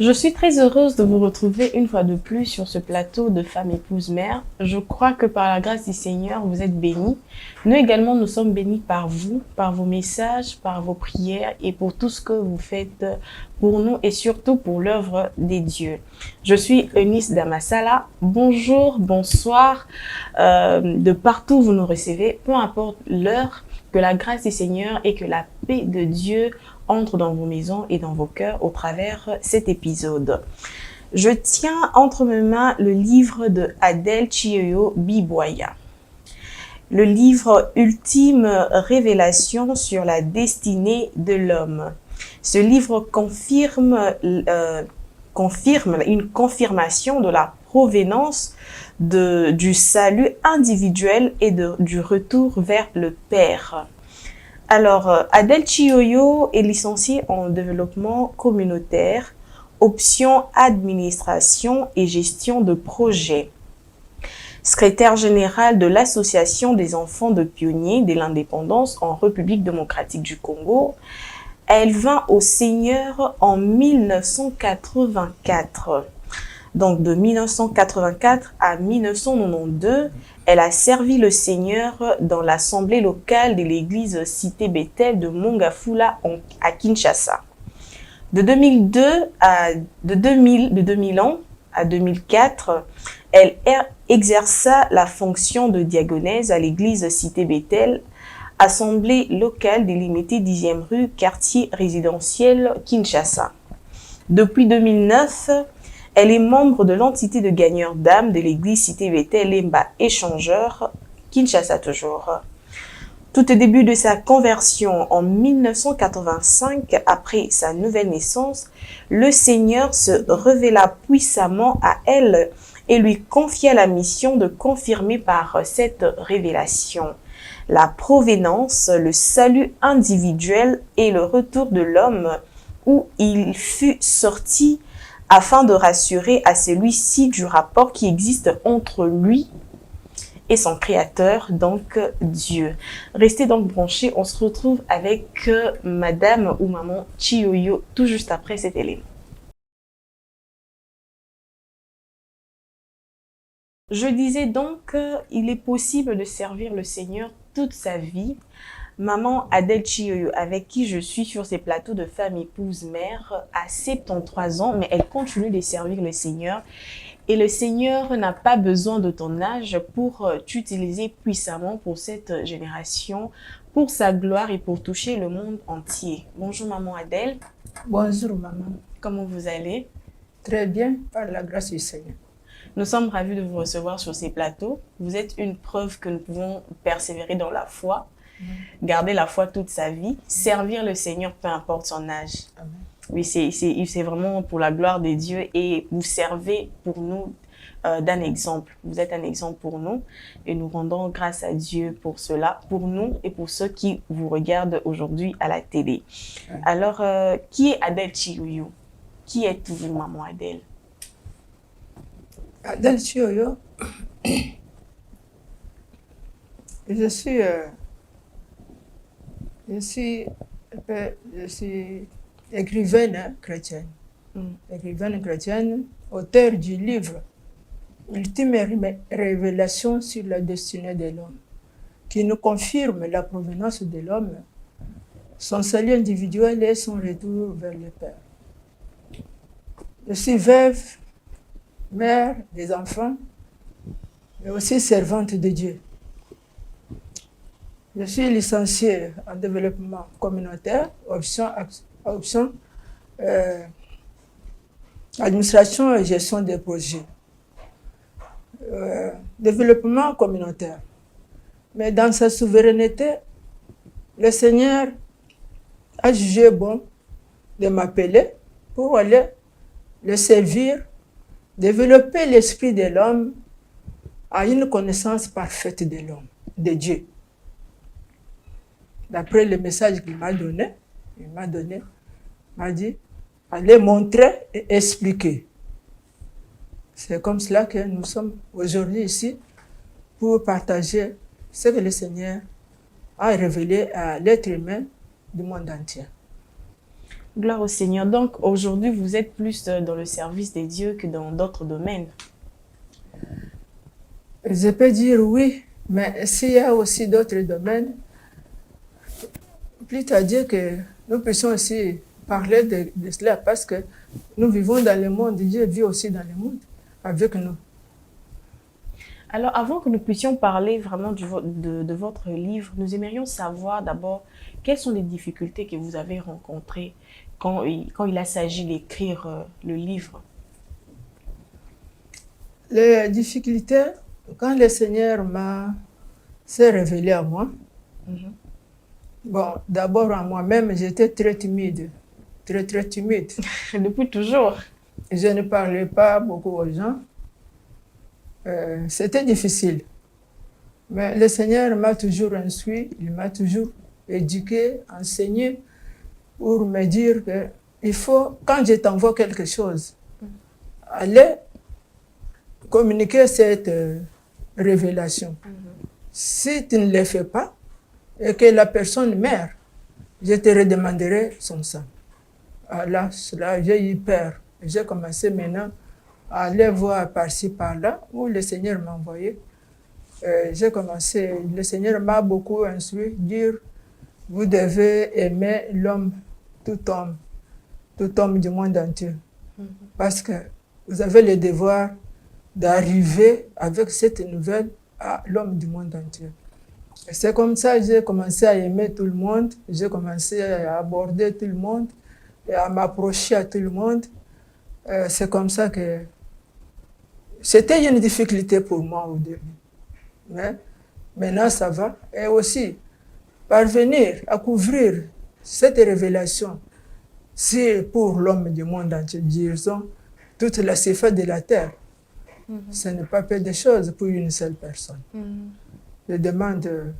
Je suis très heureuse de vous retrouver une fois de plus sur ce plateau de Femmes Épouses Mères. Je crois que par la grâce du Seigneur, vous êtes bénis. Nous également, nous sommes bénis par vous, par vos messages, par vos prières et pour tout ce que vous faites pour nous et surtout pour l'œuvre des dieux. Je suis Eunice Damassala. Bonjour, bonsoir, de partout où vous nous recevez, peu importe l'heure, que la grâce du Seigneur et que la paix de Dieu entre dans vos maisons et dans vos cœurs au travers cet épisode. Je tiens entre mes mains le livre de Adèle Chiyoyo Biboya. Le livre Ultime révélation sur la destinée de l'homme. Ce livre confirme une confirmation de la provenance du salut individuel et du retour vers le Père. Alors, Adèle Chiyoyo est licenciée en développement communautaire, option administration et gestion de projet. Secrétaire générale de l'Association des enfants de pionniers de l'indépendance en République démocratique du Congo. Elle vint au Seigneur en 1984. Donc, de 1984 à 1992, elle a servi le Seigneur dans l'assemblée locale de l'église Cité Bethel de Mongafula à Kinshasa. De 2000 à 2004, elle exerça la fonction de diaconesse à l'église Cité Bethel, assemblée locale délimitée 10e rue, quartier résidentiel Kinshasa. Depuis 2009, elle est membre de l'entité de gagneurs d'âmes de l'église Cité Bethel Lemba Échangeur, Kinshasa toujours. Tout au début de sa conversion en 1985, après sa nouvelle naissance, le Seigneur se révéla puissamment à elle et lui confia la mission de confirmer par cette révélation la provenance, le salut individuel et le retour de l'homme où il fut sorti afin de rassurer à celui-ci du rapport qui existe entre lui et son créateur, donc Dieu. Restez donc branchés, on se retrouve avec Madame ou Maman Chiyoyo tout juste après cet élément. Je disais donc qu'il est possible de servir le Seigneur toute sa vie. Maman Adèle Chiyoyo, avec qui je suis sur ces plateaux de Femmes Épouses Mères, a 73 ans, mais elle continue de servir le Seigneur. Et le Seigneur n'a pas besoin de ton âge pour t'utiliser puissamment pour cette génération, pour sa gloire et pour toucher le monde entier. Bonjour Maman Adèle. Bonjour maman. Comment vous allez? Très bien, par la grâce du Seigneur. Nous sommes ravis de vous recevoir sur ces plateaux. Vous êtes une preuve que nous pouvons persévérer dans la foi, garder la foi toute sa vie, servir le Seigneur peu importe son âge. Amen. Oui, c'est vraiment pour la gloire de Dieu et vous servez pour nous d'un exemple. Vous êtes un exemple pour nous et nous rendons grâce à Dieu pour cela, pour nous et pour ceux qui vous regardent aujourd'hui à la télé. Amen. Alors, qui est Adèle Chiyoyo? Qui êtes-vous, Maman Adèle? Adèle Chiyoyo, je suis écrivaine chrétienne. Écrivaine chrétienne, auteur du livre Ultime révélation sur la destinée de l'homme, qui nous confirme la provenance de l'homme, son salut individuel et son retour vers le Père. Je suis veuve, mère des enfants, mais aussi servante de Dieu. Je suis licenciée en développement communautaire, option administration et gestion des projets. Développement communautaire. Mais dans sa souveraineté, le Seigneur a jugé bon de m'appeler pour aller le servir, développer l'esprit de l'homme à une connaissance parfaite de l'homme, de Dieu. D'après le message qu'il m'a donné, m'a dit, allez montrer et expliquer. C'est comme cela que nous sommes aujourd'hui ici pour partager ce que le Seigneur a révélé à l'être humain du monde entier. Gloire au Seigneur. Donc aujourd'hui, vous êtes plus dans le service des dieux que dans d'autres domaines. Je peux dire oui, mais s'il y a aussi d'autres domaines, plutôt à dire que nous puissions aussi parler de cela parce que nous vivons dans le monde, Dieu vit aussi dans le monde avec nous. Alors, avant que nous puissions parler vraiment de votre livre, nous aimerions savoir d'abord quelles sont les difficultés que vous avez rencontrées quand il a s'agi d'écrire le livre. Les difficultés, quand le Seigneur s'est révélé à moi, bon, d'abord à moi-même, j'étais très timide, très timide. Depuis toujours. Je ne parlais pas beaucoup aux gens. C'était difficile. Mais le Seigneur m'a toujours instruit, il m'a toujours éduqué, enseigné pour me dire que il faut, quand je t'envoie quelque chose, aller communiquer cette révélation. Si tu ne le fais pas et que la personne meurt, je te redemanderai son sang. Là, j'ai eu peur. J'ai commencé maintenant à aller voir par-ci, par-là, où le Seigneur m'a envoyé. J'ai commencé, le Seigneur m'a beaucoup instruit, dire, vous devez aimer l'homme, tout homme du monde entier. Parce que vous avez le devoir d'arriver avec cette nouvelle à l'homme du monde entier. Et c'est comme ça que j'ai commencé à aimer tout le monde, j'ai commencé à aborder tout le monde et à m'approcher à tout le monde. C'est comme ça que c'était une difficulté pour moi au début. Mais maintenant, ça va. Et aussi, parvenir à couvrir cette révélation, c'est pour l'homme du monde entier, disons, toute la surface de la terre. Ce n'est pas peu de choses pour une seule personne. Je demande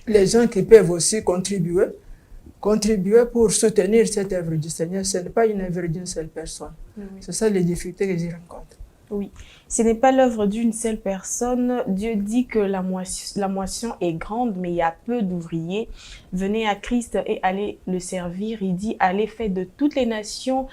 les gens qui peuvent aussi contribuer pour soutenir cette œuvre du Seigneur. Ce n'est pas une œuvre d'une seule personne. C'est ça les difficultés que j'y rencontre. Oui, ce n'est pas l'œuvre d'une seule personne. Dieu dit que la moisson est grande, mais il y a peu d'ouvriers. Venez à Christ et allez le servir. Il dit, allez, faites de toutes les nations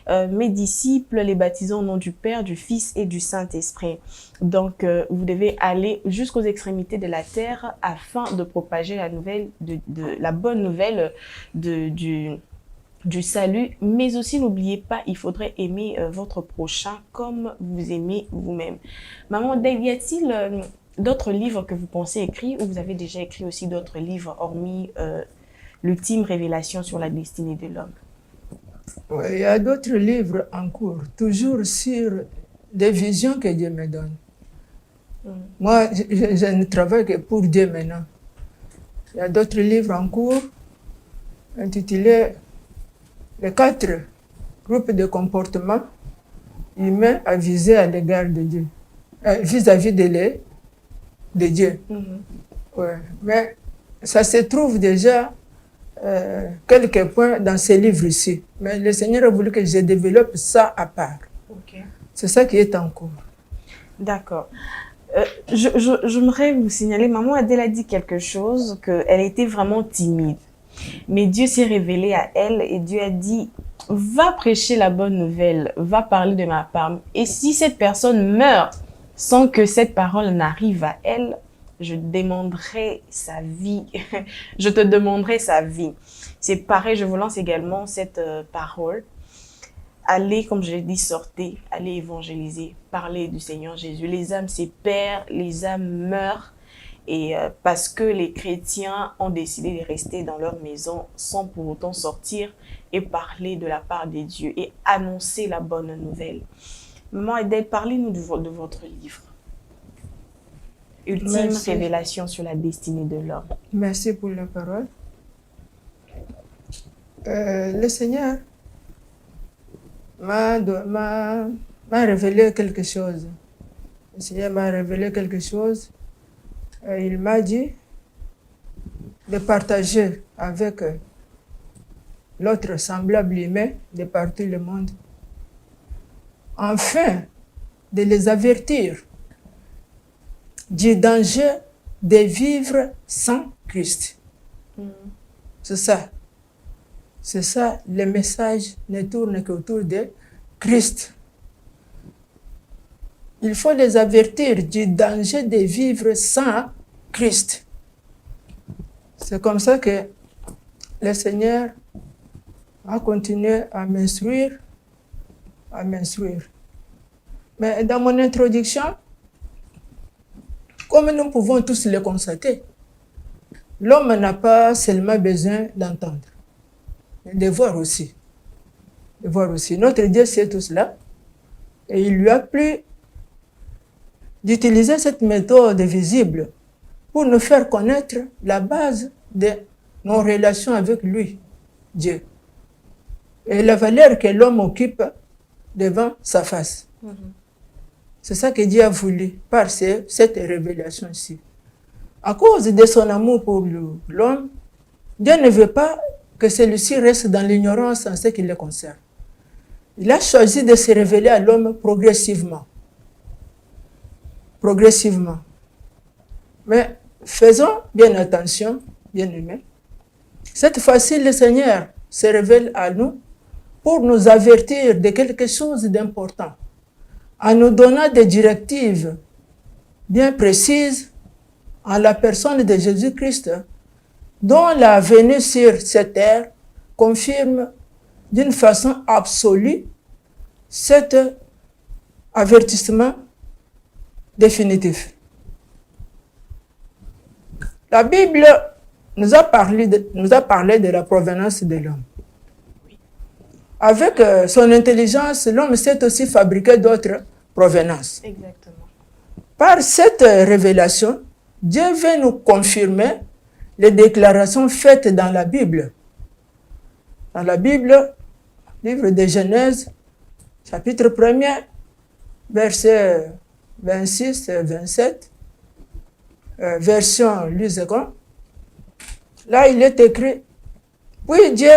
mes disciples, les baptisant au nom du Père, du Fils et du Saint-Esprit. Donc, vous devez aller jusqu'aux extrémités de la terre afin de propager la bonne nouvelle du salut, mais aussi n'oubliez pas, il faudrait aimer votre prochain comme vous aimez vous-même. Maman Dave, y a-t-il d'autres livres que vous pensez écrire ou vous avez déjà écrit aussi d'autres livres hormis l'ultime révélation sur la destinée de l'homme? Oui, il y a d'autres livres en cours, toujours sur des visions que Dieu me donne. Moi, je ne travaille que pour Dieu maintenant. Il y a d'autres livres en cours intitulés les 4 groupes de comportements humains à viser à l'égard de Dieu, vis-à-vis de Dieu. Ouais. Mais ça se trouve déjà quelques points dans ces livres-ci. Mais le Seigneur a voulu que je développe ça à part. C'est ça qui est en cours. D'accord. J'aimerais vous signaler, maman Adèle a dit quelque chose, qu'elle était vraiment timide. Mais Dieu s'est révélé à elle et Dieu a dit, va prêcher la bonne nouvelle, va parler de ma part. Et si cette personne meurt sans que cette parole n'arrive à elle, je demanderai sa vie. Je te demanderai sa vie. C'est pareil, je vous lance également cette parole. Allez, comme je l'ai dit, sortez, allez évangéliser, parlez du Seigneur Jésus. Les âmes se perdent, les âmes meurent. Et parce que les chrétiens ont décidé de rester dans leur maison sans pour autant sortir et parler de la part des dieux et annoncer la bonne nouvelle. Maman Adèle, parlez-nous de votre livre. Ultime Merci. Révélation sur la destinée de l'homme. Merci pour la parole. Le Seigneur m'a révélé quelque chose. Le Seigneur m'a révélé quelque chose. Il m'a dit de partager avec l'autre semblable humain de partout le monde, afin de les avertir du danger de vivre sans Christ. C'est ça. C'est ça, le message ne tourne qu'autour de Christ. Il faut les avertir du danger de vivre sans Christ. C'est comme ça que le Seigneur a continué à m'instruire. Mais dans mon introduction, comme nous pouvons tous le constater, l'homme n'a pas seulement besoin d'entendre, mais de voir aussi. Notre Dieu sait tout cela et il lui a plu d'utiliser cette méthode visible pour nous faire connaître la base de nos relations avec lui, Dieu, et la valeur que l'homme occupe devant sa face. C'est ça que Dieu a voulu par cette révélation-ci. À cause de son amour pour l'homme, Dieu ne veut pas que celui-ci reste dans l'ignorance en ce qui le concerne. Il a choisi de se révéler à l'homme progressivement. Mais faisons bien attention, bien-aimés. Cette fois-ci, le Seigneur se révèle à nous pour nous avertir de quelque chose d'important, en nous donnant des directives bien précises en la personne de Jésus-Christ, dont la venue sur cette terre confirme d'une façon absolue cet avertissement définitif. La Bible nous a parlé de la provenance de l'homme. Avec son intelligence, l'homme sait aussi fabriquer d'autres provenances. Exactement. Par cette révélation, Dieu veut nous confirmer les déclarations faites dans la Bible. Dans la Bible, livre de Genèse, chapitre 1er, versets 26 et 27, version Luségon. Là, il est écrit, puis Dieu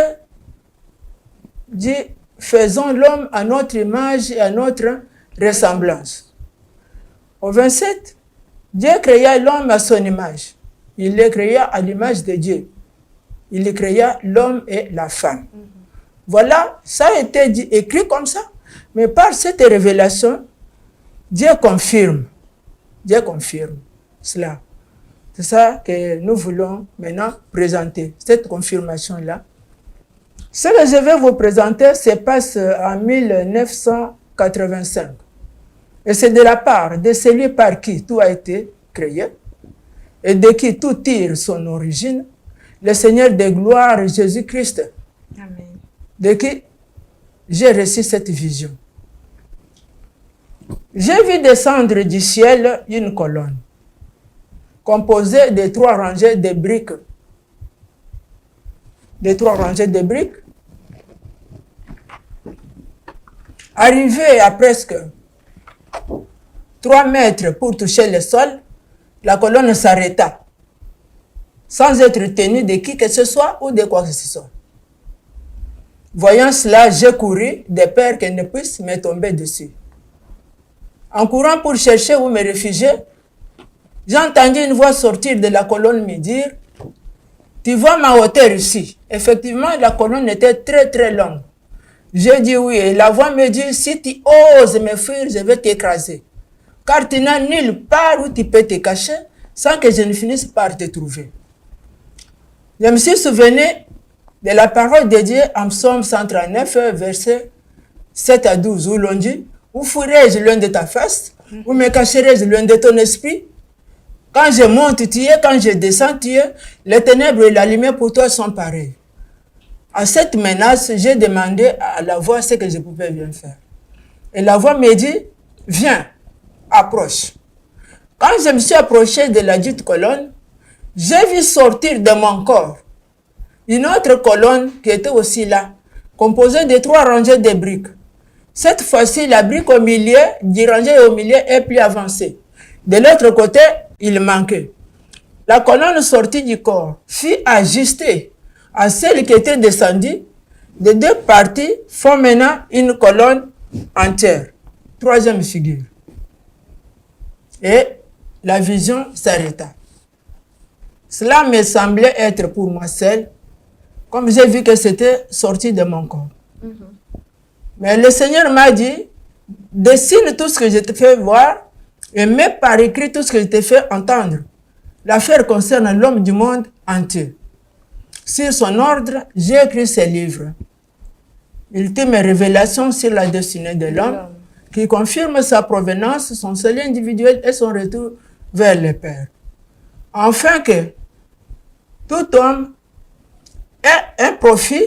dit, faisons l'homme à notre image et à notre ressemblance. Au 27, Dieu créa l'homme à son image. Il le créa à l'image de Dieu. Il le créa l'homme et la femme. Voilà, ça a été écrit comme ça. Mais par cette révélation, Dieu confirme cela. C'est ça que nous voulons maintenant présenter, cette confirmation-là. Ce que je vais vous présenter se passe en 1985. Et c'est de la part de celui par qui tout a été créé et de qui tout tire son origine, le Seigneur de gloire Jésus-Christ, Amen. de qui j'ai reçu cette vision. J'ai vu descendre du ciel une colonne composée de 3 rangées de briques. Arrivé à presque 3 mètres pour toucher le sol, la colonne s'arrêta, sans être tenue de qui que ce soit ou de quoi que ce soit. Voyant cela, j'ai couru de peur qu'elle ne puisse me tomber dessus. En courant pour chercher où me réfugier, j'ai entendu une voix sortir de la colonne me dire, « Tu vois ma hauteur ici ?» Effectivement, la colonne était très très longue. J'ai dit oui, et la voix me dit, « Si tu oses me fuir, je vais t'écraser. Car tu n'as nulle part où tu peux te cacher sans que je ne finisse par te trouver. » Je me suis souvenu de la parole de Dieu en Psaume 139, versets 7 à 12, où l'on dit, « Où fuirai-je loin de ta face? Où me cacherai-je loin de ton esprit? Quand je monte, tu es, quand je descends, tu es. Les ténèbres et la lumière pour toi sont pareils. » À cette menace, j'ai demandé à la voix ce que je pouvais bien faire. Et la voix me dit, « Viens, approche. » Quand je me suis approché de la dite colonne, j'ai vu sortir de mon corps une autre colonne qui était aussi là, composée de 3 rangées de briques. Cette fois-ci, la brique au milieu, du rangée au milieu est plus avancée. De l'autre côté, il manquait. La colonne sortie du corps fut ajustée à celle qui était descendue. Les 2 parties font maintenant une colonne entière. 3e figure. Et la vision s'arrêta. Cela me semblait être pour moi seul comme j'ai vu que c'était sorti de mon corps. Mais le Seigneur m'a dit, dessine tout ce que je te fais voir et mets par écrit tout ce que je te fais entendre. L'affaire concerne l'homme du monde entier. Sur son ordre, j'ai écrit ces livres. Ultime révélation sur la destinée de l'homme, qui confirme sa provenance, son salut individuel et son retour vers le Père. Afin que tout homme ait un profit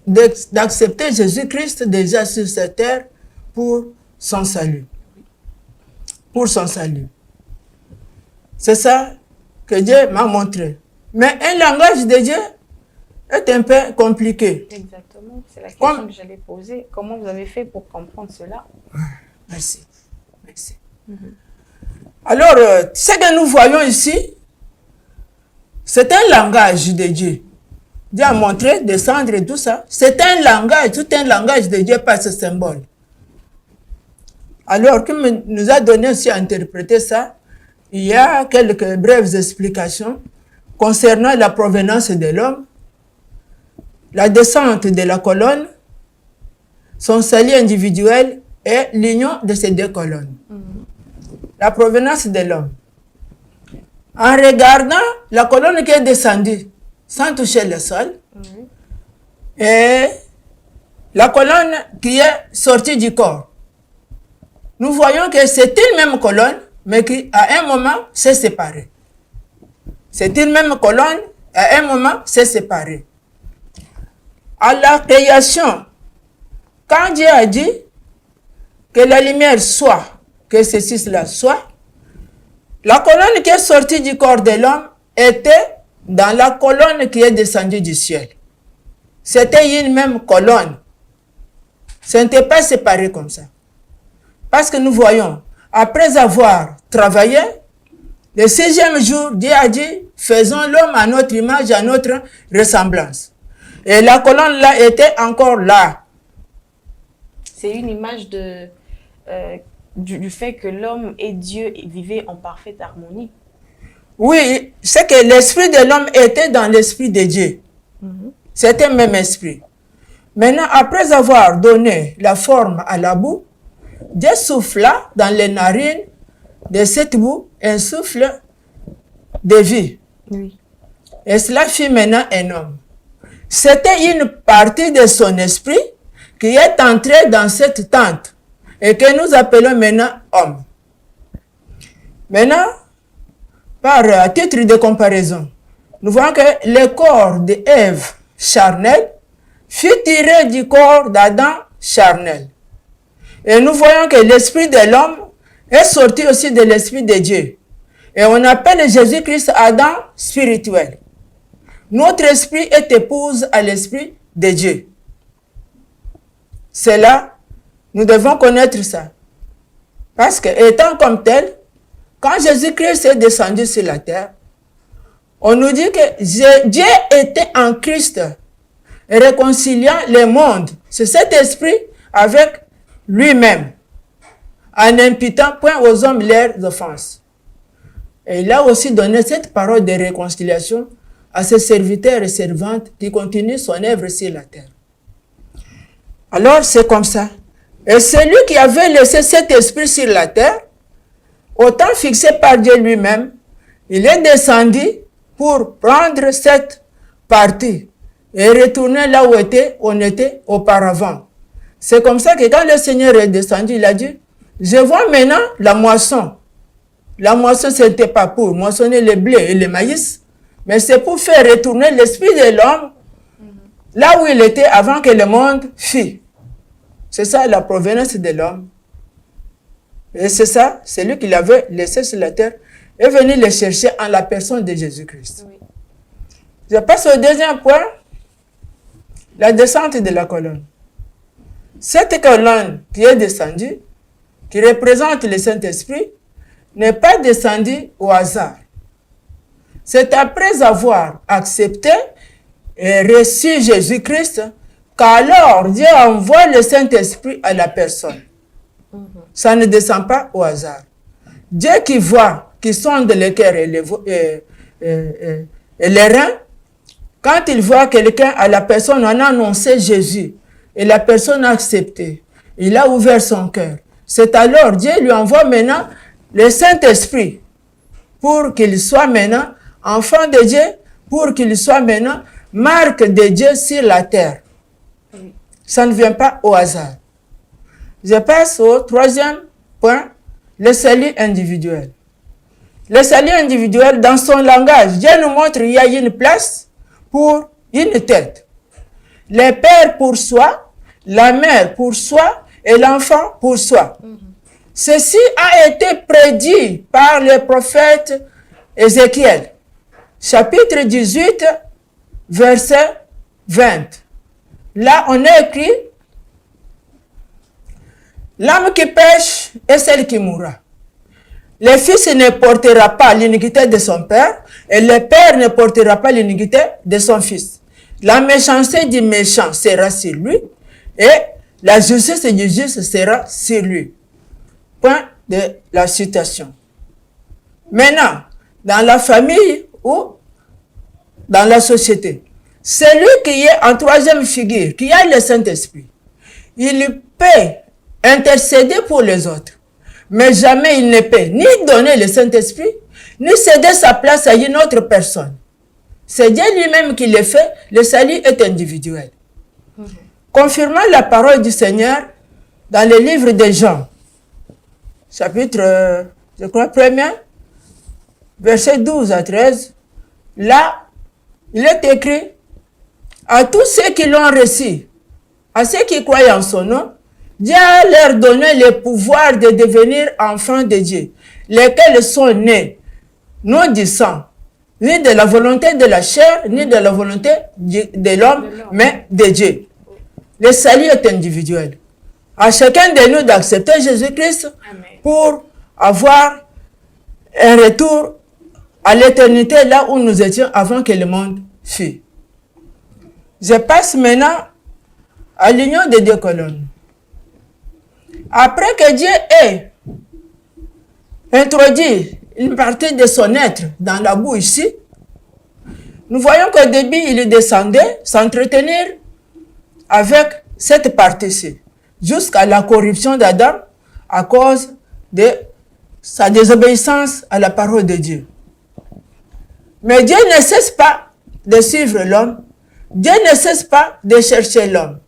d'accepter Jésus-Christ déjà sur cette terre pour son salut. Pour son salut. C'est ça que Dieu m'a montré. Mais un langage de Dieu est un peu compliqué. Exactement, c'est la question que j'allais poser. Comment vous avez fait pour comprendre cela? Merci. Merci. Alors, ce que nous voyons ici, c'est un langage de Dieu. Dieu a montré, descendre et tout ça. C'est un langage, tout un langage de Dieu par ce symbole. Alors, comme nous a donné aussi à interpréter ça, il y a quelques brèves explications concernant la provenance de l'homme, la descente de la colonne, son salut individuel et l'union de ces deux colonnes. La provenance de l'homme. En regardant la colonne qui est descendue sans toucher le sol, et la colonne qui est sortie du corps, nous voyons que c'est une même colonne, mais qui à un moment s'est séparée. C'est une même colonne, à un moment s'est séparée. À la création, quand Dieu a dit que la lumière soit, que ceci, cela soit, la colonne qui est sortie du corps de l'homme était dans la colonne qui est descendue du ciel. C'était une même colonne. Ce n'était pas séparé comme ça. Parce que nous voyons, après avoir travaillé, le 6e jour, Dieu a dit, faisons l'homme à notre image, à notre ressemblance. Et la colonne là était encore là. C'est une image du fait que l'homme et Dieu vivaient en parfaite harmonie. Oui, c'est que l'esprit de l'homme était dans l'esprit de Dieu. C'était le même esprit. Maintenant, après avoir donné la forme à la boue, Dieu souffla dans les narines de cette boue un souffle de vie. Oui. Et cela fit maintenant un homme. C'était une partie de son esprit qui est entrée dans cette tente et que nous appelons maintenant homme. Maintenant, à titre de comparaison, nous voyons que le corps d'Ève charnel fut tiré du corps d'Adam charnel. Et nous voyons que l'esprit de l'homme est sorti aussi de l'esprit de Dieu. Et on appelle Jésus-Christ Adam spirituel. Notre esprit est épouse à l'esprit de Dieu. C'est là, nous devons connaître ça. Parce que, étant comme tel, quand Jésus-Christ est descendu sur la terre, on nous dit que Dieu était en Christ, réconciliant le monde. C'est cet esprit avec lui-même, en n'imputant point aux hommes leurs offenses. Et il a aussi donné cette parole de réconciliation à ses serviteurs et servantes qui continuent son œuvre sur la terre. Alors, c'est comme ça. Et celui qui avait laissé cet esprit sur la terre, autant fixé par Dieu lui-même, il est descendu pour prendre cette partie et retourner là où on était auparavant. C'est comme ça que quand le Seigneur est descendu, il a dit, je vois maintenant la moisson. La moisson, ce n'était pas pour moissonner le blé et le maïs, mais c'est pour faire retourner l'esprit de l'homme là où il était avant que le monde fût. C'est ça la provenance de l'homme. Et c'est ça, c'est lui qui l'avait laissé sur la terre et venu le chercher en la personne de Jésus-Christ. Oui. Je passe au deuxième point, la descente de la colonne. Cette colonne qui est descendue, qui représente le Saint-Esprit, n'est pas descendue au hasard. C'est après avoir accepté et reçu Jésus-Christ qu'alors Dieu envoie le Saint-Esprit à la personne. Ça ne descend pas au hasard. Dieu qui voit, qui sonde le cœur et les reins, Quand il voit quelqu'un, à la personne, on a annoncé Jésus, et la personne a accepté. Il a ouvert son cœur. C'est alors Dieu lui envoie maintenant le Saint-Esprit pour qu'il soit maintenant enfant de Dieu, pour qu'il soit maintenant marque de Dieu sur la terre. Ça ne vient pas au hasard. Je passe au troisième point, le salut individuel. Le salut individuel, dans son langage, Dieu nous montre qu'il y a une place pour une tête. Le père pour soi, la mère pour soi et l'enfant pour soi. Ceci a été prédit par le prophète Ézéchiel, chapitre 18, verset 20. Là, on a écrit « L'âme qui pêche est celle qui mourra. Le fils ne portera pas l'iniquité de son père, et le père ne portera pas l'iniquité de son fils. La méchanceté du méchant sera sur lui, et la justice du juste sera sur lui. » Point de la citation. Maintenant, dans la famille ou dans la société, celui qui est en troisième figure, qui a le Saint-Esprit, il peut intercéder pour les autres, mais jamais il ne peut ni donner le Saint-Esprit, ni céder sa place à une autre personne. C'est Dieu lui-même qui le fait, le salut est individuel. Confirmant la parole du Seigneur dans le livre de Jean, chapitre, je crois, 1er, verset 12 à 13, là, il est écrit à tous ceux qui l'ont reçu, à ceux qui croient en son nom, Dieu a leur donné le pouvoir de devenir enfants de Dieu, lesquels sont nés, non du sang, ni de la volonté de la chair, ni de la volonté de l'homme, mais de Dieu. Le salut est individuel. À chacun de nous d'accepter Jésus-Christ pour avoir un retour à l'éternité là où nous étions avant que le monde fût. Je passe maintenant à l'union des deux colonnes. Après que Dieu ait introduit une partie de son être dans la boue ici, nous voyons qu'au début, il descendait s'entretenir avec cette partie-ci, jusqu'à la corruption d'Adam à cause de sa désobéissance à la parole de Dieu. Mais Dieu ne cesse pas de suivre l'homme, Dieu ne cesse pas de chercher l'homme.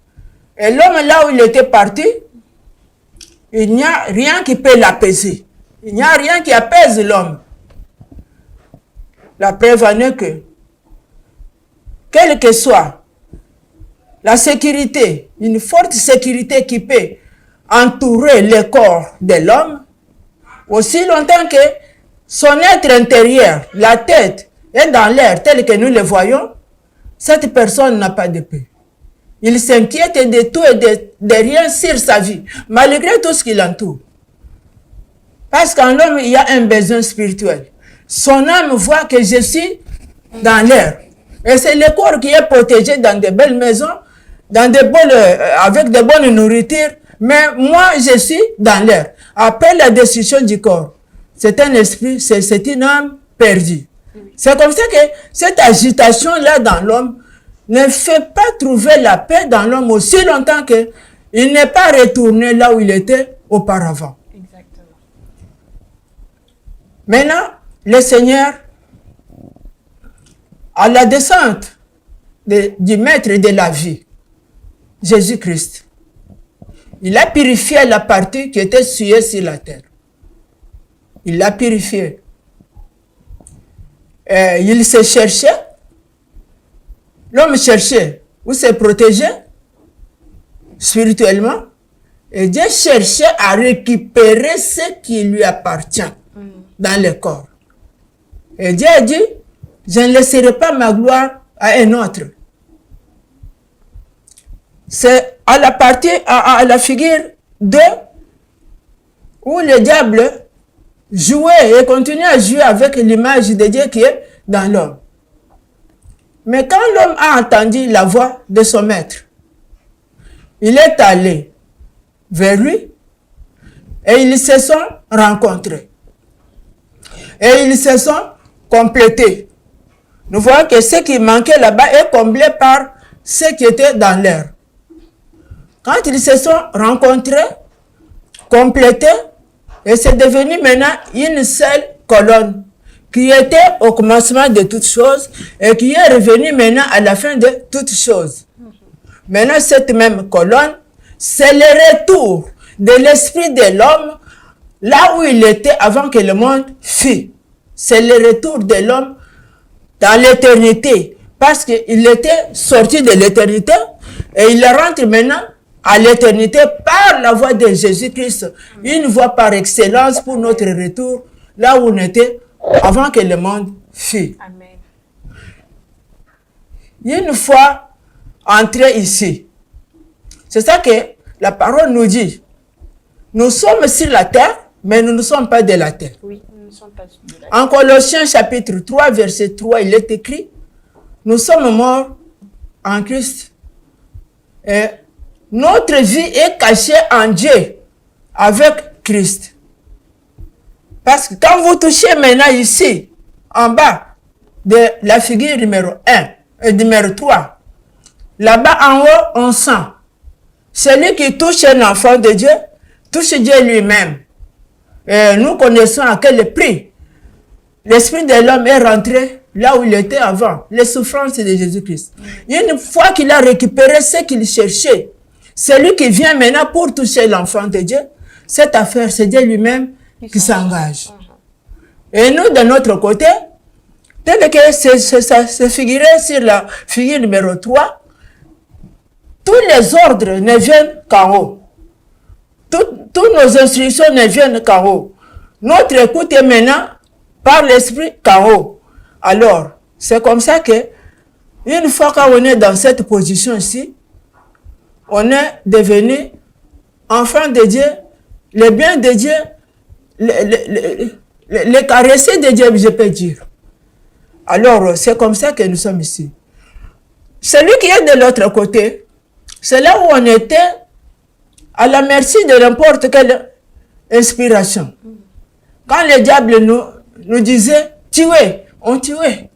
Et l'homme, là où il était parti, il n'y a rien qui peut l'apaiser. Il n'y a rien qui apaise l'homme. La preuve en est que, quelle que soit la sécurité, une forte sécurité qui peut entourer le corps de l'homme, aussi longtemps que son être intérieur, la tête, est dans l'air tel que nous le voyons, cette personne n'a pas de paix. Il s'inquiète de tout et de rien sur sa vie, malgré tout ce qui l'entoure. Parce qu'en l'homme, il y a un besoin spirituel. Son âme voit que je suis dans l'air. Et c'est le corps qui est protégé dans de belles maisons, dans avec de bonnes nourritures. Mais moi, je suis dans l'air. Après la destruction du corps, c'est un esprit, c'est une âme perdue. C'est comme ça que cette agitation-là dans l'homme ne fait pas trouver la paix dans l'homme aussi longtemps qu'il n'est pas retourné là où il était auparavant. Exactement. Maintenant, le Seigneur, à la descente du maître de la vie, Jésus-Christ, il a purifié la partie qui était souillée sur la terre. Il l'a purifiée. Il se cherchait. L'homme cherchait où se protéger spirituellement. Et Dieu cherchait à récupérer ce qui lui appartient dans le corps. Et Dieu a dit, je ne laisserai pas ma gloire à un autre. C'est à la partie, à la figure 2, où le diable jouait et continue à jouer avec l'image de Dieu qui est dans l'homme. Mais quand l'homme a entendu la voix de son maître, il est allé vers lui et ils se sont rencontrés. Et ils se sont complétés. nous voyons que ce qui manquait là-bas est comblé par ce qui était dans l'air. Quand ils se sont rencontrés, complétés, et c'est devenu maintenant une seule colonne qui était au commencement de toutes choses et qui est revenue maintenant à la fin de toutes choses. Maintenant, cette même colonne, c'est le retour de l'esprit de l'homme là où il était avant que le monde fût. C'est le retour de l'homme dans l'éternité, parce qu'il était sorti de l'éternité et il rentre maintenant à l'éternité par la voie de Jésus-Christ, une voie par excellence pour notre retour là où on était avant que le monde fût. Amen. Une fois entré ici, c'est ça que la parole nous dit. Nous sommes sur la terre, mais nous ne sommes pas de la terre. Oui, nous ne sommes pas de la terre. En Colossiens chapitre 3, verset 3, il est écrit, nous sommes morts en Christ. Et notre vie est cachée en Dieu avec Christ. Parce que quand vous touchez maintenant ici, en bas de la figure numéro 1 et numéro 3, là-bas en haut, on sent. Celui qui touche un enfant de Dieu, touche Dieu lui-même. Et nous connaissons à quel prix l'esprit de l'homme est rentré là où il était avant, les souffrances de Jésus-Christ. Une fois qu'il a récupéré ce qu'il cherchait, celui qui vient maintenant pour toucher l'enfant de Dieu, cette affaire, c'est Dieu lui-même qui s'engage. Et nous, de notre côté, tel que c'est figuré sur la figure numéro 3, tous les ordres ne viennent qu'en haut. Toutes nos instructions ne viennent qu'en haut. Notre écoute est maintenant par l'esprit qu'en haut. Alors, c'est comme ça que, une fois qu'on est dans cette position ici, on est devenu enfant de Dieu, le bien de Dieu, le caresser de Dieu, je peux dire. Alors, c'est comme ça que nous sommes ici. Celui qui est de l'autre côté, c'est là où on était à la merci de n'importe quelle inspiration. Quand le diable nous disait, tuez, on tuait.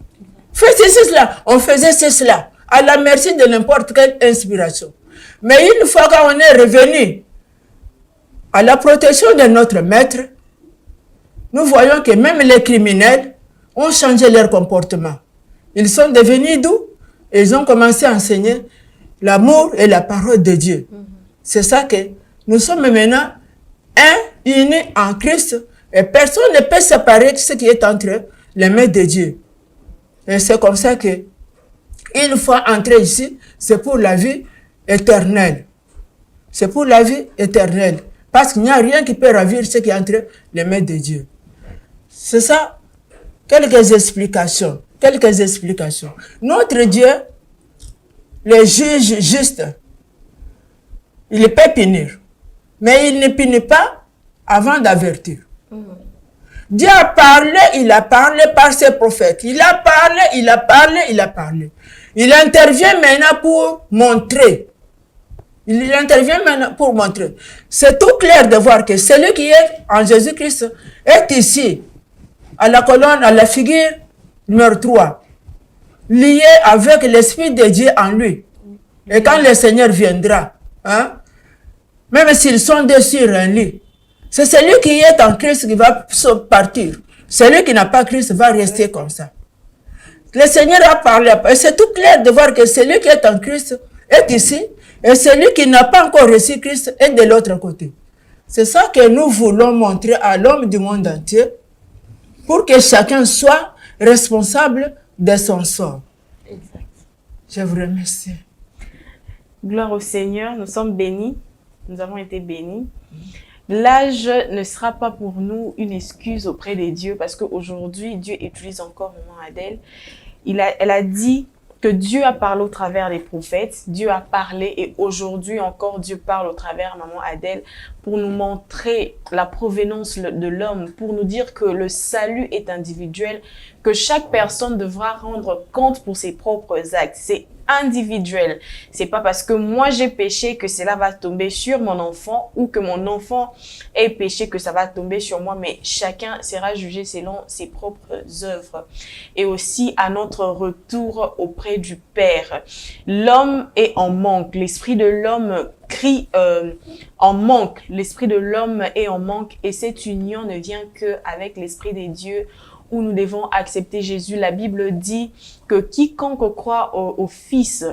Faites cela, on faisait cela, à la merci de n'importe quelle inspiration. Mais une fois qu'on est revenu à la protection de notre maître, nous voyons que même les criminels ont changé leur comportement. Ils sont devenus doux et ils ont commencé à enseigner l'amour et la parole de Dieu. C'est ça que nous sommes maintenant unis en Christ et personne ne peut séparer ce qui est entre les mains de Dieu. Et c'est comme ça que, une fois entré ici, c'est pour la vie éternelle. C'est pour la vie éternelle. Parce qu'il n'y a rien qui peut ravir ce qui est entre les mains de Dieu. C'est ça. Quelques explications. Notre Dieu, le juge juste, il peut punir. Mais il ne punit pas avant d'avertir. Dieu a parlé, il a parlé par ses prophètes. Il a parlé. Il intervient maintenant pour montrer. C'est tout clair de voir que celui qui est en Jésus-Christ est ici, à la colonne, à la figure numéro 3, lié avec l'Esprit de Dieu en lui. Et quand le Seigneur viendra, même s'ils sont deux sur un lit, c'est celui qui est en Christ qui va partir. Celui qui n'a pas Christ va rester comme ça. Le Seigneur a parlé. Et c'est tout clair de voir que celui qui est en Christ est ici. Et celui qui n'a pas encore reçu Christ est de l'autre côté. C'est ça que nous voulons montrer à l'homme du monde entier pour que chacun soit responsable de son sort. Exact. Je vous remercie. Gloire au Seigneur, nous sommes bénis. Nous avons été bénis. L'âge ne sera pas pour nous une excuse auprès de Dieu parce qu'aujourd'hui, Dieu utilise encore Maman Adèle. Elle a dit que Dieu a parlé au travers des prophètes, Dieu a parlé et aujourd'hui encore Dieu parle au travers Maman Adèle pour nous montrer la provenance de l'homme, pour nous dire que le salut est individuel, que chaque personne devra rendre compte pour ses propres actes. C'est individuel. C'est pas parce que moi j'ai péché que cela va tomber sur mon enfant ou que mon enfant ait péché que ça va tomber sur moi, mais chacun sera jugé selon ses propres œuvres. Et aussi à notre retour auprès du Père. L'homme est en manque, l'esprit de l'homme crie en manque, l'esprit de l'homme est en manque et cette union ne vient que avec l'esprit des dieux où nous devons accepter Jésus. La Bible dit que quiconque croit au Fils,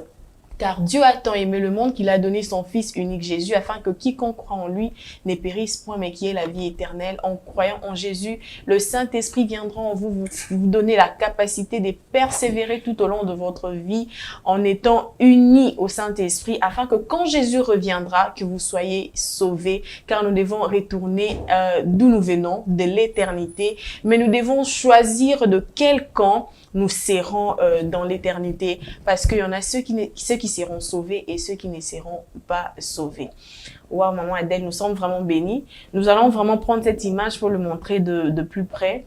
car Dieu a tant aimé le monde qu'il a donné son Fils unique Jésus, afin que quiconque croit en lui ne périsse point, mais qui ait la vie éternelle. En croyant en Jésus, le Saint-Esprit viendra en vous, vous donner la capacité de persévérer tout au long de votre vie en étant unis au Saint-Esprit, afin que quand Jésus reviendra, que vous soyez sauvés, car nous devons retourner d'où nous venons, de l'éternité, mais nous devons choisir de quel camp nous serons dans l'éternité, parce qu'il y en a ceux qui seront sauvés et ceux qui ne seront pas sauvés. Waouh, maman Adèle, nous sommes vraiment bénis. Nous allons vraiment prendre cette image pour le montrer de plus près.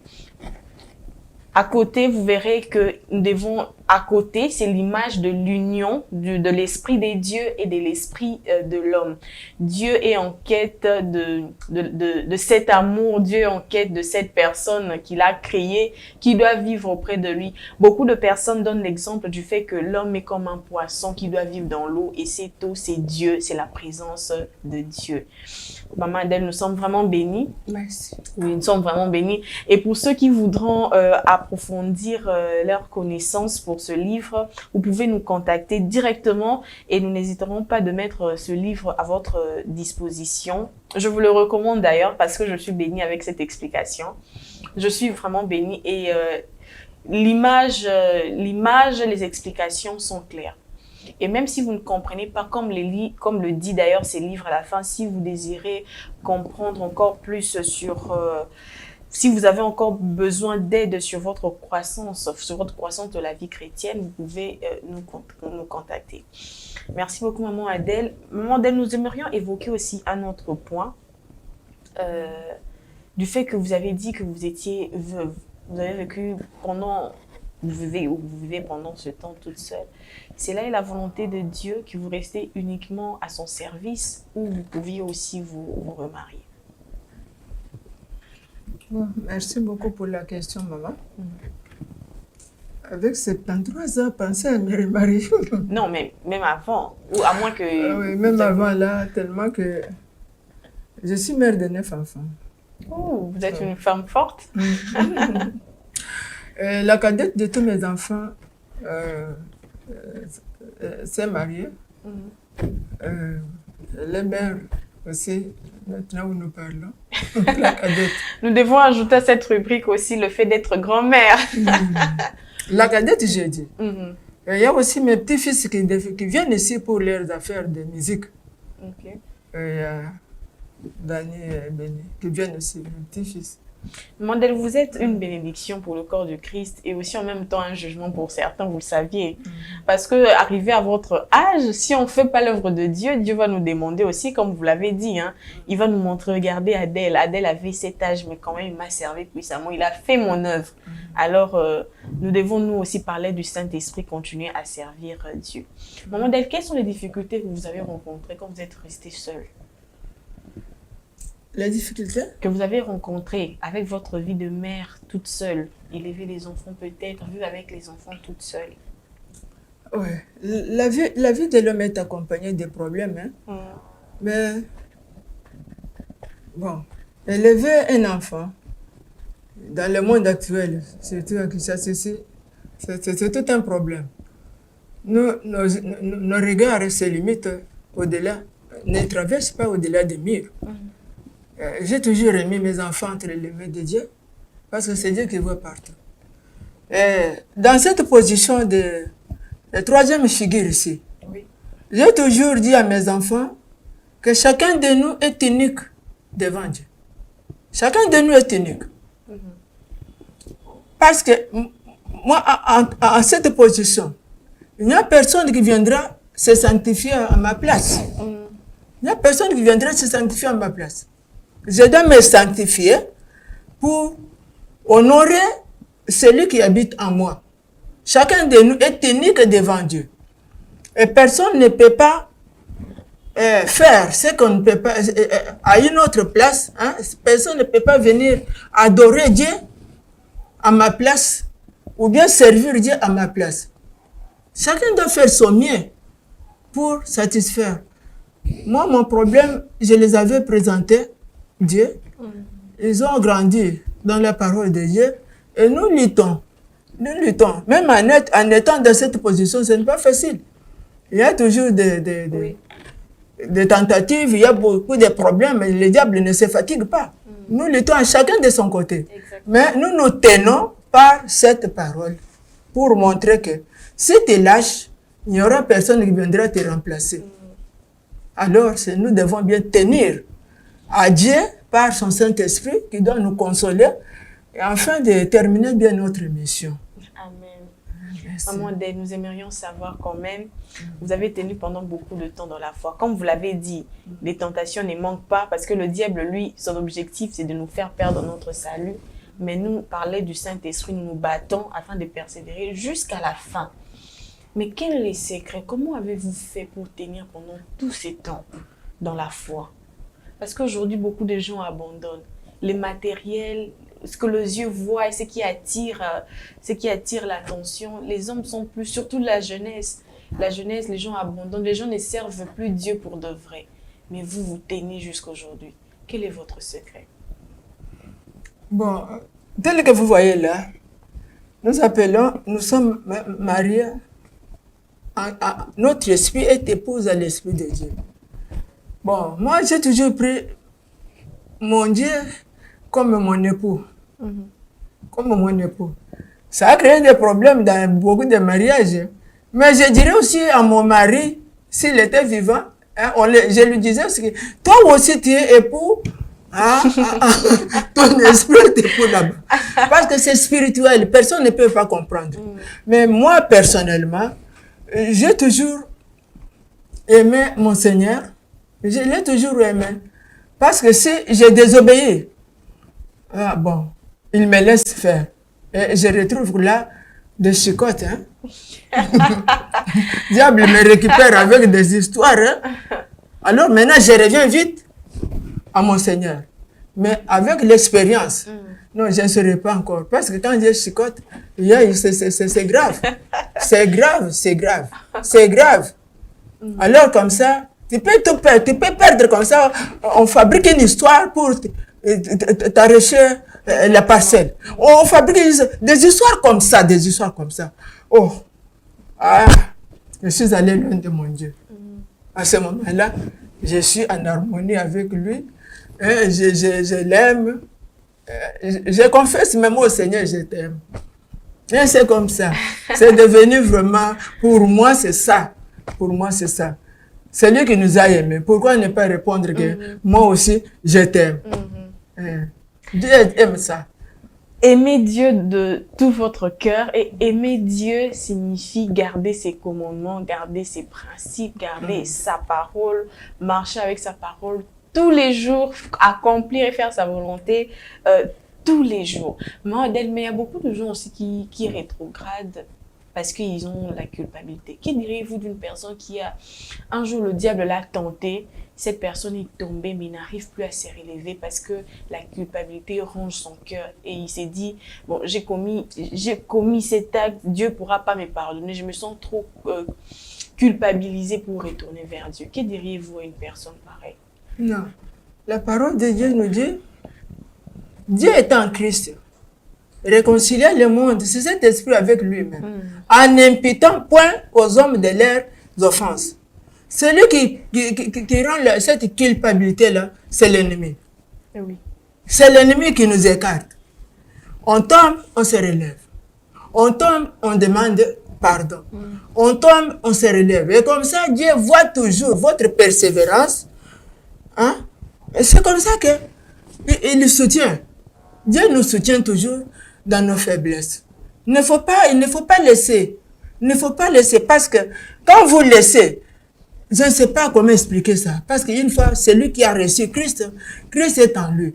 À côté, vous verrez que nous devons, à côté, c'est l'image de l'union de l'esprit des dieux et de l'esprit de l'homme. Dieu est en quête de cet amour, Dieu est en quête de cette personne qu'il a créée, qui doit vivre auprès de lui. Beaucoup de personnes donnent l'exemple du fait que l'homme est comme un poisson qui doit vivre dans l'eau et cette eau, c'est Dieu, c'est la présence de Dieu. Maman Adèle, nous sommes vraiment bénis. Merci. Oui, nous sommes vraiment bénis. Et pour ceux qui voudront approfondir leur connaissance pour ce livre, vous pouvez nous contacter directement et nous n'hésiterons pas de mettre ce livre à votre disposition. Je vous le recommande d'ailleurs parce que je suis bénie avec cette explication. Je suis vraiment bénie et l'image, les explications sont claires. Et même si vous ne comprenez pas, comme le dit d'ailleurs ces livres à la fin, si vous désirez comprendre encore plus sur... si vous avez encore besoin d'aide sur votre croissance de la vie chrétienne, vous pouvez nous contacter. Merci beaucoup, Maman Adèle. Maman Adèle, nous aimerions évoquer aussi un autre point du fait que vous avez dit que vous étiez veuve. Vous avez vécu pendant... Vous vivez pendant ce temps toute seule. C'est là la volonté de Dieu que vous restez uniquement à son service ou vous pouviez aussi vous remarier. Bon, merci beaucoup pour la question, maman. Avec 73 ans, penser à me remarier. Non, mais même avant, ou à moins que... oui, même avant là, tellement que je suis mère de 9 enfants. Oh, vous êtes une femme forte. La cadette de tous mes enfants s'est mariée. Les mères aussi, maintenant où nous parlons. La cadette. Nous devons ajouter à cette rubrique aussi le fait d'être grand-mère. La cadette, j'ai dit. Il y a aussi mes petits-fils qui viennent ici pour leurs affaires de musique. Okay. Il y a Dani et Béni qui viennent aussi, mes petits-fils. Mandel, vous êtes une bénédiction pour le corps de Christ et aussi en même temps un jugement pour certains, vous le saviez. Parce que arrivé à votre âge, si on ne fait pas l'œuvre de Dieu, Dieu va nous demander aussi, comme vous l'avez dit, hein, il va nous montrer, regardez Adèle. Adèle avait cet âge, mais quand même il m'a servi puissamment, il a fait mon œuvre. Alors, nous devons nous aussi parler du Saint-Esprit, continuer à servir Dieu. Maman Adèle, quelles sont les difficultés que vous avez rencontrées quand vous êtes restée seule? Les difficultés que vous avez rencontrées avec votre vie de mère toute seule, élever les enfants peut-être, vivre avec les enfants toute seule. Oui, la vie de l'homme est accompagnée des problèmes, hein. Mais bon, élever un enfant dans le monde actuel, surtout à Kinshasa, c'est tout un problème. Nos regards se limitent au-delà, ne traversent pas au-delà des murs. J'ai toujours aimé mes enfants entre les mains de Dieu, parce que c'est Dieu qui voit partout. Et dans cette position de troisième figure ici, j'ai toujours dit à mes enfants que chacun de nous est unique devant Dieu. Chacun de nous est unique. Parce que moi, en cette position, il n'y a personne qui viendra se sanctifier à ma place. Il n'y a personne qui viendra se sanctifier à ma place. Je dois me sanctifier pour honorer celui qui habite en moi. Chacun de nous est unique devant Dieu. Et personne ne peut pas faire ce qu'on ne peut pas à une autre place. Hein? Personne ne peut pas venir adorer Dieu à ma place ou bien servir Dieu à ma place. Chacun doit faire son mieux pour satisfaire. Moi, mon problème, je les avais présentés, Dieu. Ils ont grandi dans la parole de Dieu et nous luttons. Nous luttons. Même en étant dans cette position, ce n'est pas facile. Il y a toujours des tentatives, il y a beaucoup de problèmes, mais le diable ne se fatigue pas. Nous luttons à chacun de son côté. Exactement. Mais nous nous tenons par cette parole pour montrer que si tu lâches, il n'y aura personne qui viendra te remplacer. Alors, nous devons bien tenir à Dieu par son Saint-Esprit qui doit nous consoler et afin de terminer bien notre mission. Amen. Maman Adèle, nous aimerions savoir quand même, vous avez tenu pendant beaucoup de temps dans la foi. Comme vous l'avez dit, les tentations ne manquent pas parce que le diable, lui, son objectif, c'est de nous faire perdre notre salut. Mais nous, parler du Saint-Esprit, nous nous battons afin de persévérer jusqu'à la fin. Mais quel est le secret? Comment avez-vous fait pour tenir pendant tous ces temps dans la foi? Parce qu'aujourd'hui, beaucoup de gens abandonnent. Les matériels, ce que les yeux voient et ce qui attire l'attention, les hommes sont plus, surtout la jeunesse. La jeunesse, les gens abandonnent, les gens ne servent plus Dieu pour de vrai. Mais vous, vous tenez jusqu'à aujourd'hui. Quel est votre secret? Bon, tel que vous voyez là, nous sommes mariés. Notre esprit est épouse à l'esprit de Dieu. Bon, moi j'ai toujours pris mon Dieu comme mon époux. Comme mon époux. Ça a créé des problèmes dans beaucoup de mariages. Mais je dirais aussi à mon mari, s'il était vivant, hein, je lui disais que toi aussi tu es époux. Ton esprit est époux là-bas. Parce que c'est spirituel, personne ne peut pas comprendre. Mais moi personnellement, j'ai toujours aimé mon Seigneur. Je l'ai toujours aimé. Parce que si j'ai désobéi, bon, il me laisse faire. Et je retrouve là des chicottes. Hein? Diable me récupère avec des histoires. Hein? Alors maintenant, je reviens vite à mon Seigneur. Mais avec l'expérience, non, je ne serai pas encore. Parce que quand je chicote, c'est grave. C'est grave, c'est grave. C'est grave. Alors comme ça, tu peux perdre comme ça. On fabrique une histoire pour t'arracher la parcelle. On fabrique des histoires comme ça, des histoires comme ça. Oh, je suis allé loin de mon Dieu. À ce moment-là, je suis en harmonie avec lui. Je l'aime. Je confesse même au Seigneur, je t'aime. Et c'est comme ça. C'est devenu vraiment, pour moi, c'est ça. Pour moi, c'est ça. C'est lui qui nous a aimés. Pourquoi ne pas répondre que moi aussi, je t'aime? Dieu aime ça. Aimer Dieu de tout votre cœur et aimer Dieu signifie garder ses commandements, garder ses principes, garder sa parole, marcher avec sa parole tous les jours, accomplir et faire sa volonté tous les jours. Mais il y a beaucoup de gens aussi qui rétrogradent parce qu'ils ont la culpabilité. Que diriez-vous d'une personne qui a, un jour le diable l'a tenté, cette personne est tombée mais n'arrive plus à se relever parce que la culpabilité ronge son cœur et il s'est dit, bon, j'ai commis cet acte, Dieu ne pourra pas me pardonner, je me sens trop culpabilisé pour retourner vers Dieu. Que diriez-vous à une personne pareille? Non, la parole de Dieu nous dit, Dieu est en Christ. Réconcilier le monde, c'est cet esprit avec lui-même, en n'imputant point aux hommes de leurs offenses. Celui qui rend cette culpabilité-là, c'est l'ennemi. Oui. C'est l'ennemi qui nous écarte. On tombe, on se relève. On tombe, on demande pardon. On tombe, on se relève. Et comme ça, Dieu voit toujours votre persévérance. Hein? Et c'est comme ça qu'il nous soutient. Dieu nous soutient toujours dans nos faiblesses. Il ne faut pas laisser. Il ne faut pas laisser parce que quand vous laissez, je ne sais pas comment expliquer ça. Parce qu'une fois, celui qui a reçu Christ, Christ est en lui.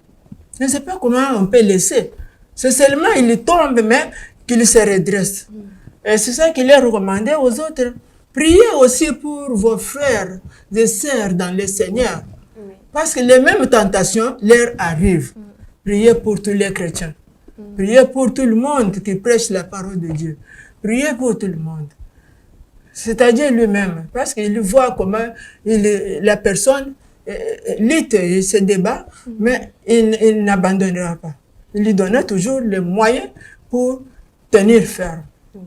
Je ne sais pas comment on peut laisser. C'est seulement il tombe, mais qu'il se redresse. Et c'est ça qu'il est recommandé aux autres Priez aussi pour vos frères et sœurs dans le Seigneur. Oui. Parce que les mêmes tentations leur arrivent. Priez pour tous les chrétiens. Priez pour tout le monde qui prêche la parole de Dieu. Priez pour tout le monde. C'est-à-dire lui-même. Parce qu'il voit comment la personne lutte et se débat, mais il n'abandonnera pas. Il lui donnera toujours les moyens pour tenir ferme. Oui.